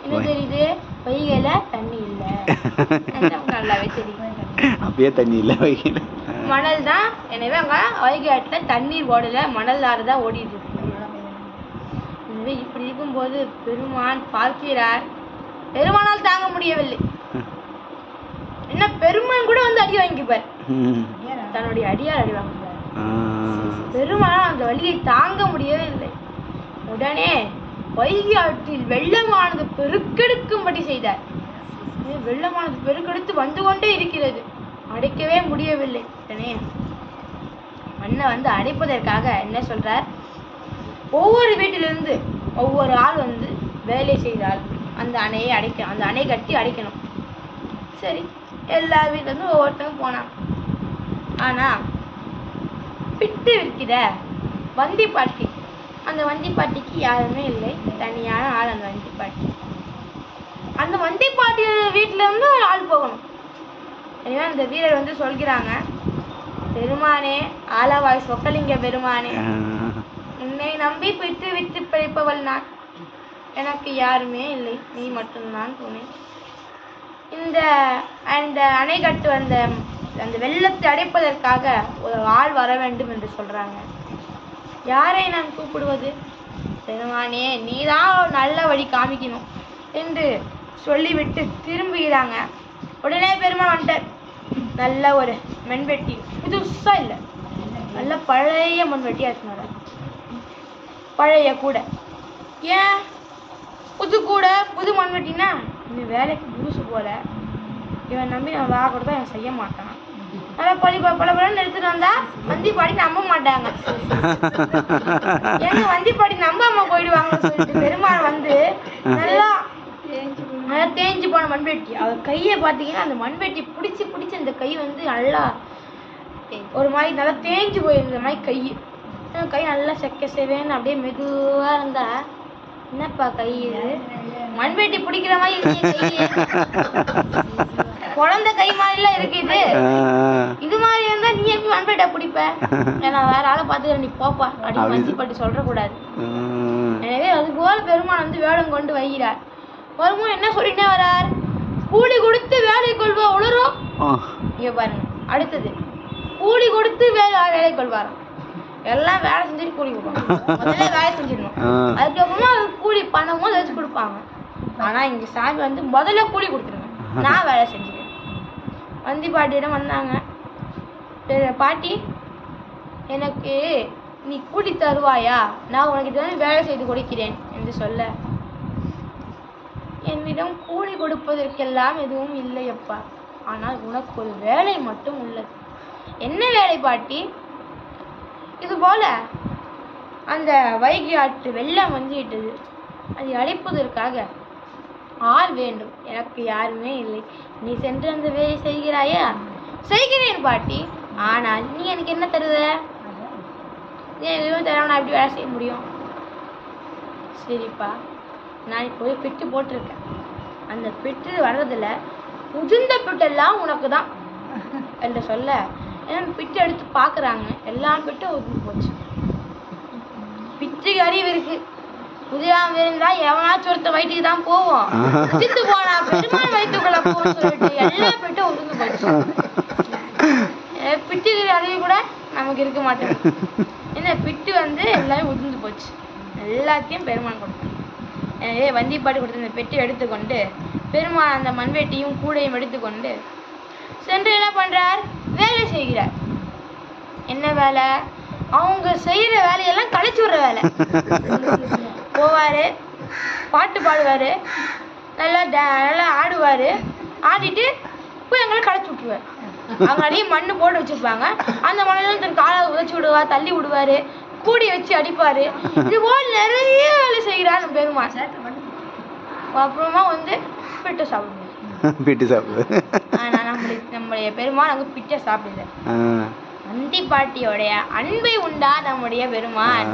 என்ன தெரியுது, வைகையில தண்ணி இல்ல, நல்லாவே தெரியும். அப்பயே தண்ணி இல்ல, வைகையில மணல் தான். எனவே அங்க வைகை ஆற்றுல தண்ணீர் ஓடல, மணல் ஆறுதான் ஓடிட்டு இருக்கு. எனவே இப்படி இருக்கும்போது பெருமான் பார்க்கிறார். பெருமானால் தாங்க முடியவில்லை. என்ன, பெருமான் கூட வந்து அடி வாங்கிப்பார், தன்னுடைய அடியார் அடி வாங்குவார். பெருமான் அந்த வலியை தாங்க முடியவில்லை. உடனே வைகை ஆற்றில் வெள்ளமானது பெருக்கெடுக்கும்படி செய்தார். வெள்ளமானது பெருக்கெடுத்து வந்து கொண்டே இருக்கிறது, அடைக்கவே முடியவில்லை. உடனே மண்ணை வந்து அடைப்பதற்காக என்ன சொல்றார், ஒவ்வொரு வீட்டிலிருந்து ஒவ்வொரு ஆள் வந்து வேலை செய்தால் அந்த அணையை அடைக்கணும், அந்த அணை கட்டி அடைக்கணும். சரி, எல்லா வீட்டுல இருந்து ஒவ்வொருத்தரும் போனாங்க. ஆனா பிட்டு விற்கிற வண்டி பாட்டி, அந்த வண்டி பாட்டிக்கு யாருமே இல்லை, தனியான ஆள் அந்த வண்டி பாட்டி. அந்த வண்டி பாட்டி வீட்டுல இருந்து ஒரு ஆள் போகணும். எனவே அந்த வீரர் வந்து சொல்கிறாங்க, பெருமானே, ஆலவாய் சொக்கலிங்க பெருமானே, உன்னை நம்பி பிட்டு விட்டு பிழைப்பவள் நான், எனக்கு யாருமே இல்லை, நீ மட்டும்தான் துணை. இந்த அணை கட்டு அந்த வெள்ளத்தை அடைப்பதற்காக ஒரு ஆள் வர வேண்டும் என்று சொல்றாங்க. யாரை நான் கூப்பிடுவது? பெருமானே, நீதான் நல்ல வழி காமிக்கணும் என்று சொல்லிவிட்டு திரும்புகிறாங்க. உடனே பெருமான் வந்துட்டார். நல்ல ஒரு மண்வெட்டி, புதுசா இல்லை, நல்ல பழைய மண்வெட்டி ஆச்சுனார, பழைய கூட. ஏன் புது கூட புது மண்வெட்டினா, இன்னும் வேலைக்கு புதுசு போல, இவன் நம்பி நான் வேலை கொடுத்தா இவன் செய்ய மாட்டான். நல்லா பல பலன்னு எடுத்துட்டு வந்தா வந்தி பாடி நம்ப மாட்டாங்க. ஏங்க வந்தி பாடி நம்பாம போயிடுவாங்கன்னு சொல்லிட்டு பெருமாள் வந்து நல்லா தேஞ்சு போன மண்வெட்டி, அவர் கையை பார்த்தீங்கன்னா அந்த மண்வெட்டி பிடிச்சி அந்த கை வந்து நல்லா ஒரு மாதிரி நல்லா தேஞ்சு போயிருந்த மாதிரி கை நல்லா செக்க செவேன்னு அப்படியே மெதுவா இருந்தா, என்னப்பா கை இது மண்வெட்டி பிடிக்கிற மாதிரி குழந்தை கை மாதிரிலாம் இருக்கு, இது மாதிரி இருந்தா நீ எப்படி மண்வெட்டை பிடிப்ப? ஏன்னா வேற ஆளை பார்த்துக்கிற, நீ போப்பா அப்படின்னு வஞ்சி பட்டி சொல்ற கூடாது. எனவே அது போல பெருமான் வந்து வேடம் கொண்டு வைகிறார். வரும்போது என்ன சொல்லிட்டே வரார், கூலி கொடுத்து வேலை கொள்வா உளரும். இங்க பாருங்க, அடுத்தது கூலி கொடுத்து வேலை கொள்வாராம். எல்லாம் வேலை செஞ்சுட்டு கூலி கொடுப்பாங்க, முதல்ல வேலை செஞ்சிடணும், அதுக்கப்புறமா கூலி பணமும் ஏதாச்சும் கொடுப்பாங்க. ஆனா இங்க சாமி வந்து முதல்ல கூலி கொடுத்துருங்க, நான் வேலை செஞ்சுக்கிறேன். வந்தி பாட்டியிடம் வந்தாங்க. பாட்டி, எனக்கு நீ கூலி தருவாயா, நான் உனக்கு இது வேலை செய்து கொடுக்கிறேன் என்று சொல்ல, என்னிடம் கூலி கொடுப்பதற்கெல்லாம் எதுவும் இல்லையப்பா, ஆனால் உனக்கு ஒரு வேலை மட்டும் உள்ளது. என்ன வேலை பாட்டி? இது போல அந்த வைகை ஆற்று வெள்ளம் வந்துவிட்டது, அதை அடைப்பதற்காக ஆள் வேண்டும், எனக்கு யாருமே இல்லை, நீ சென்று அந்த வேலை செய்கிறாயா? செய்கிறேன் பாட்டி, ஆனால் நீ எனக்கு என்ன தருத? நீ எதுவும் தர, நான் எப்படி வேலை செய்ய முடியும்? சரிப்பா, நான் இப்போ ஒரு பெட்டு போட்டிருக்கேன். அந்த பெட்டு வர்றதுல உதிர்ந்த பெட்டெல்லாம் உனக்கு தான் என்று சொல்ல, ஏன்னா பிட்டு எடுத்து பார்க்குறாங்க, எல்லா பெட்டும் உதிர்ந்து போச்சு. பிச்சுக்கு அறிவு இருக்கு, உதிராம இருந்தா எவனாச்சும் ஒருத்த வயிற்றுக்கு தான் போவோம், உதிர்ந்து போனா பெருமாள் வயிற்றுக்குள்ள போவோம்னு சொல்லிட்டு எல்லா பெட்டும் உதிர்ந்து போச்சு. பிட்டுக்கு அறிவு கூட நமக்கு இருக்க மாட்டேங்குது. என்ன பிட்டு எல்லாமே உதிர்ந்து போச்சு, எல்லாத்தையும் பெருமான் கொடுத்தாங்க. எனவே வந்திப்பாட்டி கொடுத்த அந்த பெட்டை எடுத்துக்கொண்டு பெருமான் அந்த மண்வெட்டியும் கூடையும் எடுத்துக்கொண்டு சென்று என்ன பண்றார்? வேலை செய்கிறார். என்ன வேலை? அவங்க செய்யற வேலையெல்லாம் கழிச்சு விடுற வேலை. போவாரு, பாட்டு பாடுவாரு, நல்லா ஆடுவாரு, ஆடிட்டு போய் எங்களை களைச்சு விட்டுருவாரு. அவங்க அடியே மண்ணு போட்டு வச்சிருப்பாங்க, அந்த மண்ணில் தன் காலை உதச்சி விடுவார், தள்ளி விடுவாரு, கூடி வச்சு அடிப்பாரு. இது போல் நிறைய வேலை செய்கிறார் நம்ம பெருமான். அப்புறமா பிட்டு சாப்பிடுவார். பிட்டு சாப்பிடு. ஆனா நம்முடைய பெருமான் அங்க பிட்டை சாப்பிடல. வந்திப்பாட்டியோடைய அன்பை உண்டா நம்முடைய பெருமான்.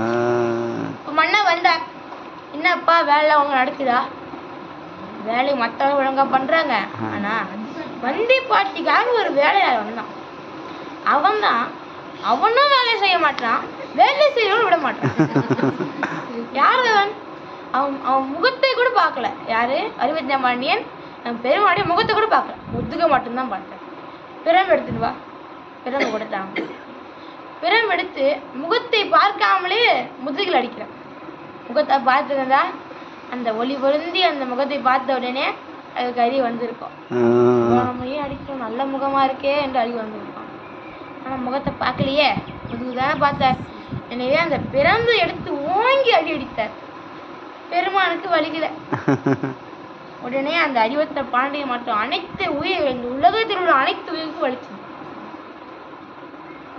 மண்ணா வந்தார். என்னப்பா வேலை அவங்க நடக்குதா? வேலை மத்தவங்க ஒழுங்கா பண்றாங்க, ஆனா வந்திப்பாட்டிக்காக ஒரு வேலையாளர் வந்தான். அவனும் வேலை செய்ய மாட்டான், வேலை செய்யறவனும் விட மாட்டான். யாரு அவன்? அவன் முகத்தை கூட பார்க்கல. யாரு? அறிவத்தியமாண்டியன் பெருமாடிய முகத்தை கூட பார்க்கல, முதுக மட்டும்தான் பார்த்தேன். பிரம்பு எடுத்துட்டு வா, பிரம்பு கொடுத்தாங்க. பிரம்பு எடுத்து முகத்தை பார்க்காமலே முதுகில் அடிக்கிறேன். முகத்தை பார்த்துருந்தா அந்த ஒளி பொருந்தி அந்த முகத்தை பார்த்த உடனே அதுக்கு அறிவு வந்திருக்கும். நம்ம ஏன் அடிக்கிறோம், நல்ல முகமா இருக்கே என்று அறிவு வந்திருக்கும். ஆனா முகத்தை பார்க்கலையே, முதுகுதானே பார்த்தார். எனவே அந்த பிரம்பு எடுத்து ஓங்கி அடி அடித்தார். பெருமானுக்கு வலிக்கல. உடனே அந்த அறிவத்தை பாண்டிய மற்றும் அனைத்து உயிர், இந்த உலகத்தில் உள்ள அனைத்து உயிருக்கும் வலிச்சது.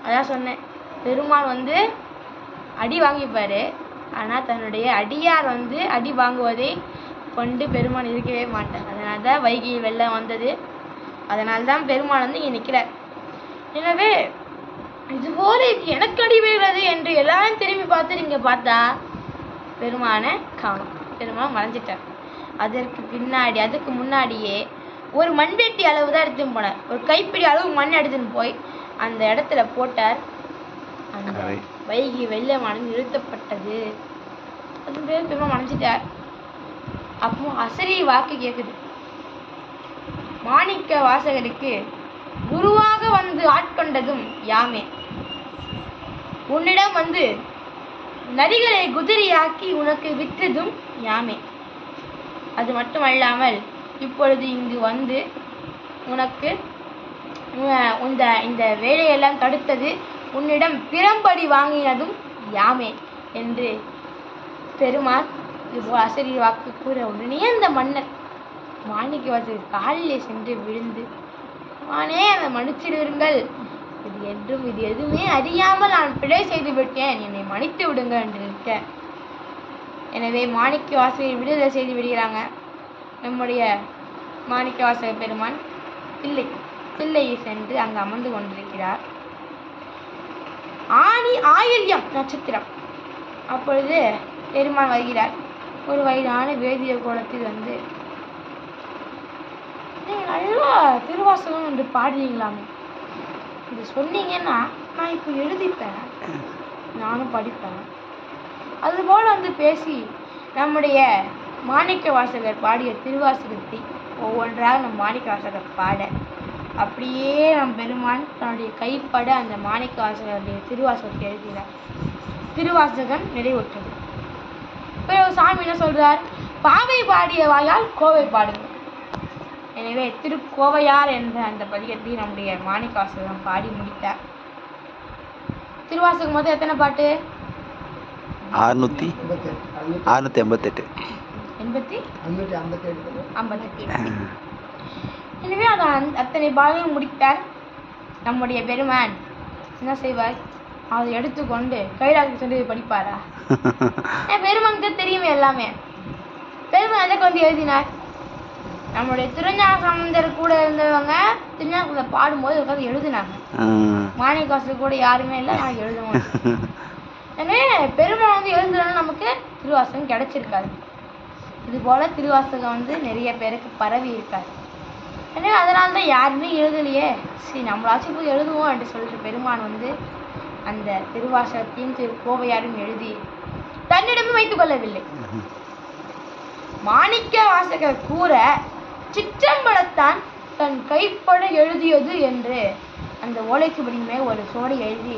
அதான் சொன்னேன், பெருமான் அடி வாங்கிப்பாரு, ஆனா தன்னுடைய அடியார் அடி வாங்குவதை கொண்டு பெருமான் இருக்கவே மாட்டார். அதனால்தான் வைகையில் வெள்ளம் வந்தது. அதனால்தான் பெருமான் இங்க நிற்கிறார். எனவே இதுபோல எனக்கு அடி விழுகிறது என்று எல்லாரும் திரும்பி பார்த்து நீங்க பார்த்தா பெருமானை காணும். பெருமான் மறைஞ்சிட்டார். அதுக்கு முன்னாடியே ஒரு மண்வெட்டி அளவு தான் எடுத்துன்னு போனார். ஒரு கைப்பிடி அளவு மண் எடுத்துன்னு போய் அந்த இடத்துல போட்டார். அந்த வைகை வெள்ளமானது நிறுத்தப்பட்டது. அது பேர் பெருமான் மறைஞ்சிட்டார். அப்போ அசரி வாக்கு கேக்குது. மாணிக்க வாசகருக்கு குருவாக ஆட்கொண்டதும் யாமே. உன்னிடம் நரிகளை குதிரையாக்கி உனக்கு விற்றதும் யாமே. அது மட்டுமல்லாமல் இப்பொழுது இங்கு உனக்கு இந்த வேலையெல்லாம் தடுத்தது, உன்னிடம் பிரம்படி வாங்கினதும் யாமே என்று பெருமான் இதுபோல் அசரி வாக்கு கூற உடனே அந்த மன்னர் மாணிக்க வாசகர் காலிலே சென்று விழுந்து, ஆனே அதை மன்னிச்சிடுங்கள், இது எதுவுமே அறியாமல் நான் பிழை செய்து விட்டேன், என்னை மன்னித்து விடுங்க என்று நிற்க. எனவே மாணிக்க வாசகரை விடுதலை செய்து விடுகிறாங்க. நம்முடைய மாணிக்க வாசக பெருமான் பிள்ளையை சென்று அங்கு அமர்ந்து கொண்டிருக்கிறார். ஆயில்யம் நட்சத்திரம். அப்பொழுது பெருமான் வருகிறார். ஒரு வயதான வேதிய கோலத்தில் நல்லா திருவாசகம் என்று பாடுறீங்களாமே, இது சொன்னீங்கன்னா நான் இப்போ எழுதிப்பேன், நானும் படிப்பேன். அதுபோல் பேசி நம்முடைய மாணிக்க வாசகர் பாடிய திருவாசகத்தை ஒவ்வொன்றாக நம் மாணிக்க வாசகர் பாட, அப்படியே நம் பெருமான் தன்னுடைய கைப்பட அந்த மாணிக்க வாசகருடைய திருவாசகத்தை எழுதினார். திருவாசகம் நிறைவுற்றது. பிறகு சாமி என்ன சொல்றார்? பாவை பாடிய வாயால் கோவை பாடுங்கள். எனவே திருக்கோவையார் என்ற அந்த பதிகத்தை நம்முடைய மாணிக்க வாசகர் பாடி முடித்தார். திருவாசகம் மொத்தம் எத்தனை பாட்டு? 658. எனவே அத்தனை பாதையும் முடித்தார். நம்முடைய பெருமான் என்ன செய்வார்? அதை எடுத்துக்கொண்டு கைலாசம் சென்று படிப்பாரா? பெருமானுக்கு தெரியுமே எல்லாமே. பெருமான் எதற்கு எழுதினார்? நம்மளுடைய திருஞான சம்பந்தர் கூட இருந்தவங்க திருஞான பாடும்போது உட்காந்து எழுதுனாங்க. மாணிக்கவாசகர் கூட யாருமே இல்லை, நான் எழுதுவோம். ஏன்னா பெருமாள் வந்து எழுதுறதுனால நமக்கு திருவாசகம் கிடைச்சிருக்காது. இது போல திருவாசகம் வந்து நிறைய பேருக்கு பரவி இருக்காது. ஏன்னா அதனால தான் யாருமே எழுதலையே, சரி நம்மளாச்சும் போய் எழுதுவோம் அப்படின்னு சொல்லிட்டு பெருமான் வந்து அந்த திருவாசகத்தையும் திருக்கோவையாரும் எழுதி தன்னிடமே வைத்துக் கொள்ளவில்லை. மாணிக்க வாசகர் கூற சிற்றம்பலத்தான் தன் கைப்பட எழுதியது என்று அந்த ஓலைச்சுவடியுமே ஒரு சோடி எழுதி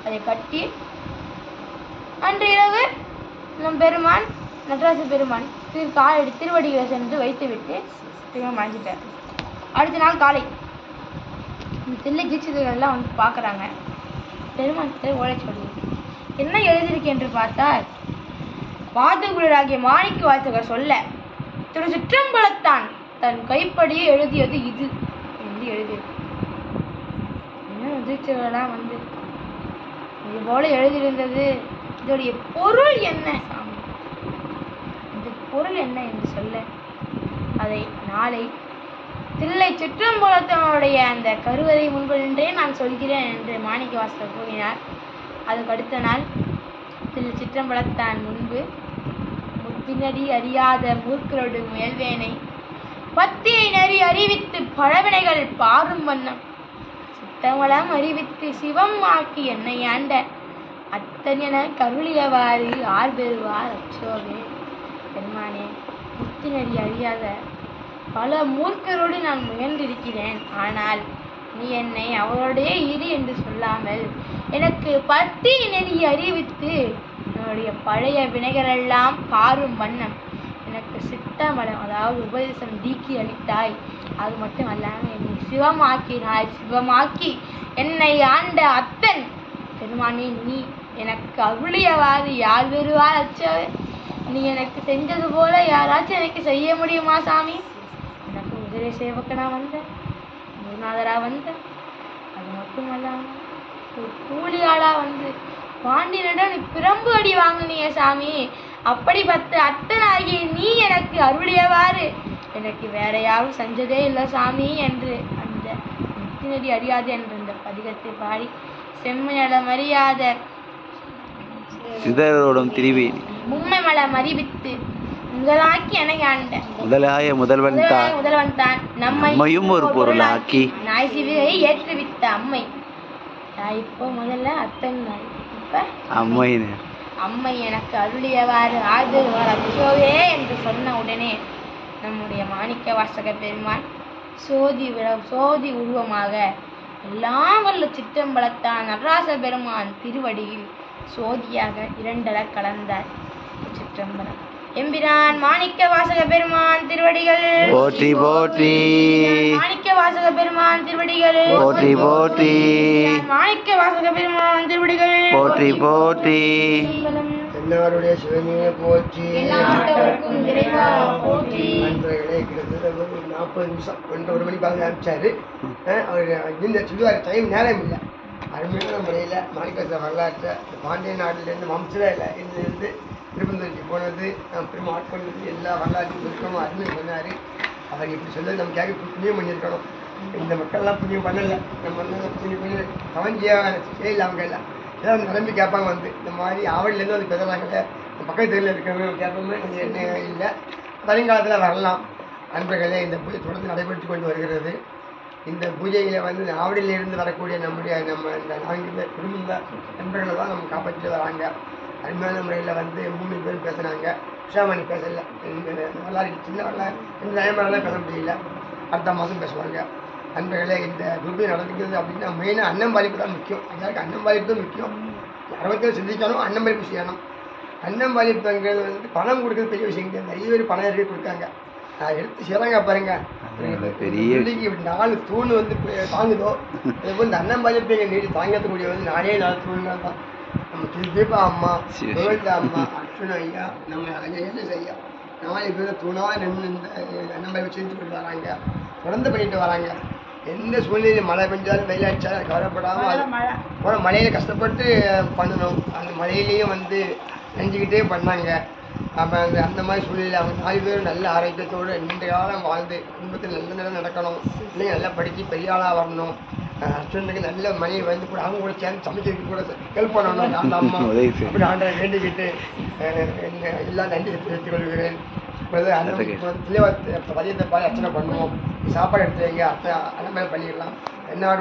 அதை கட்டி அன்று இரவு நம் பெருமான் நடராச பெருமான் திருவடிகளை சென்று வைத்துவிட்டு பெருமான் மறைஞ்சிட்டார். அடுத்த நாள் காலை தில்லை தீட்சிதர்கள் எல்லாம் வந்து பார்க்குறாங்க. பெருமான் ஓலைச்சுவடி என்ன எழுதியிருக்கு என்று பார்த்தால், பாதகுலராகிய மாணிக்க வாசகர் சொல்ல திரு சிற்றம்பலத்தான் தன் கைப்படியே எழுதியது இது என்று எழுதியிருக்கு. தீட்சிதர்கள்லாம் வந்து இது போல எழுதியிருந்தது, இதோடைய பொருள் என்ன சாமி, இது பொருள் என்ன என்று சொல்ல அதை நாளை தில்லை சிற்றம்பலத்தினுடைய அந்த கருவறை முன்பு நின்றே நான் சொல்கிறேன் என்று மாணிக்க வாசகர் கூறினார். அதுக்கு அடுத்த நாள் தில்லை சிற்றம்பலத்தான் முன்பு முத்தினடி அறியாத மூர்க்கரோடு முயல்வேனை பத்தியை நெறி அறிவித்து பழவினைகள் பாரும் வண்ணம் சித்தமலம் அறிவித்து சிவம் ஆக்கி என்னை ஆண்ட அத்தனை கருளியவாறு ஆர் பெறுவார் அச்சோவே. பெருமானே, முத்தினடி அறியாத பல மூர்க்கரோடு நான் முயன்றிருக்கிறேன். ஆனால் நீ என்னை அவரோடைய இரு என்று சொல்லாமல் எனக்கு பத்தி நெறி அறிவித்து என்னுடைய பழைய வினைகளெல்லாம் பாரும் வண்ணம் எனக்கு சித்தமலம் அதாவது உபதேசம் தீக்கி அளித்தாய். அது மட்டும் அல்லாமல் என்னை சிவமாக்கினாய். சிவமாக்கி என்னை ஆண்ட அத்தன் பெருமானே, நீ எனக்கு அருளியவாறு யார் பெறுவார் அச்சோவே. நீ எனக்கு செஞ்சது போல யாராச்சும் எனக்கு செய்ய முடியுமா சாமி? எனக்கு உதிரை சேவக்கனா வந்த குருநாதரா வந்த, அது மட்டுமல்லாமல் ஒரு கூலியாளா வந்து பாண்டியனிடம் நீ பிரம்பு அடி வாங்கினிய சாமி. அப்படிப்பட்ட அத்தனாகிய நீ எனக்கு அருளியவாறு எனக்கு வேற யாரும் செஞ்சதே இல்லை சாமி என்று அந்த முத்தினடி அறியாது என்ற இந்த பதிகத்தை பாடி செம்மலம் அறியாத சிதறோடும் திரிவேணி மும்மை மலம் அறிவித்து முதலாக்கி என ஆண்ட முதல்வன் தான் நம்மையும் ஒரு பொருளாக்கி நாய் சிவிகை ஏற்றுவித்த அம்மை. இப்போ முதல்ல அத்தன், இப்ப அம்மை எனக்கு அருளியவாறு ஆதரவார் அச்சோவே என்று சொன்ன உடனே நம்முடைய மாணிக்க வாசக பெருமான் சோதி உருவமாக எல்லாம் வல்ல சிற்றம்பலத்தான் நடராச பெருமான் திருவடியில் சோதியாக இரண்டர கலந்தார். சிற்றம்பலம் எம்பிரான் மாணிக்க வாசக பெருமான் திருவடிகள் போற்றி போற்றி. மாணிக்க வாசக பெருமான் திருவடிகள் போற்றி போற்றி. மாணிக்க வாசக பெருமான் திருவடிகள் போற்றி போற்றி. எல்லாருடைய சிவனையை போற்றி. போற்றி. நண்பர்களே, கிட்டத்தட்ட ஒரு 40 நிமிஷம் 1 மணி பார்த்து அனுப்பிச்சாரு. அவர் இந்த சொல்லுவார், டைம் நேரம் இல்லை. அருமையான முறையில் மாணிக்க வரலாற்றை பாண்டிய நாட்டிலேருந்து வம்சத்தில் இருந்து திருப்பந்தூருக்கு போனது, பெருமை ஆட்கொண்டது, எல்லா வரலாற்றையும் சுருக்கமாக அருமை சொன்னார். அவர் இப்படி சொல்ல நம்ம கேட்க புண்ணியம் பண்ணியிருக்கணும். இந்த மக்கள்லாம் புண்ணியம் பண்ணலை, நம்ம வந்து புண்ணியம் பண்ணி கவஞ்சியாக செய்யல. அவங்க எல்லாம் ஏதாவது நிரம்பி கேட்பாங்க வந்து இந்த மாதிரி ஆவடிலேருந்து வந்து பேசுகிறாங்களே, பக்கத்து தெருவில் இருக்கிறவங்க கேட்போமே கொஞ்சம் என்ன இல்லை. வருங்காலத்தில் வரலாம். நண்பர்களே, இந்த பூஜை தொடர்ந்து நடைபெற்று கொண்டு வருகிறது. இந்த பூஜையில் வந்து ஆவடியிலிருந்து வரக்கூடிய நம்ம இந்த 4 பேர் குடும்ப நண்பர்களை தான் நம்ம காப்பாற்றிட்டு வராங்க. அருமையான முறையில் வந்து 3 பேர் பேசுனாங்க. உஷாமணி பேசலை, வரலாறு சின்ன வரலாறு 2 நயம்பரெல்லாம் பேச முடியல. அடுத்த மாதம் பேசுவாங்க. நண்பர்களே, இந்த குரூப்பை நடந்துக்கிறது அப்படின்னா மெயினாக அன்னம்பாளிப்பு தான் முக்கியம். எல்லாருக்கும் அன்னம்பாளிப்பு தான் முக்கியம். 60 சிந்திக்கணும், அன்னம்பாளிப்பு செய்யணும். அன்னம்பாளிப்புங்கிறது வந்து பணம் கொடுக்குறது பெரிய விஷயம் கிடையாது. நிறைய பேர் பணம் இருக்கு கொடுக்காங்க. நான் எடுத்து செய்கிறாங்க பாருங்க. பெரிய 4 தூண் வந்து தாங்குதோ, அதுபோல் இந்த அன்னம்பாளிப்பு நீடி தாங்கக்கூடிய வந்து 4 தூண்கள் தான். நம்ம திருப்பா அம்மா, கோவிந்தா அம்மா, அர்ச்சுன ஐயா, நம்ம என்ன செய்யா 4 பேர் தூணாக நின்று இந்த அன்னம்பாளிப்பு செஞ்சு கொண்டு வராங்க. தொடர்ந்து பண்ணிட்டு வராங்க. எந்த சூழ்நிலையில் மழை பெஞ்சாலும் வெயில் அடித்தாலும் கவலைப்படாமல் மழையில் கஷ்டப்பட்டு பண்ணணும். அந்த மழையிலையும் வந்து நெஞ்சுக்கிட்டே பண்ணாங்க. அப்போ அந்த மாதிரி சூழ்நிலை அவங்க 4 பேரும் நல்ல ஆரோக்கியத்தோடு நீண்ட காலம் வாழ்ந்து குடும்பத்தில் நல்ல நிலை நடக்கணும், பிள்ளைங்க நல்லா படித்து பெரிய ஆளாக வரணும், ஹஸ்பண்டுக்கு நல்ல மனைவி வந்து கூட அவங்க கூட சேர்ந்து சமைக்கிறதுக்கு கூட ஹெல்ப் பண்ணணும் அந்த அம்மா அப்படி ஆண்டரை வேண்டிக்கிட்டு எல்லாம் நன்றி தெரிவித்துக் கொள்கிறேன். அந்த பிள்ளைய பதியத்தை பாதி அர்ச்சனை பண்ணுவோம், சாப்பாடு எடுத்து வைங்க, அத்தை அந்த மாதிரி பண்ணிடலாம். என்னோட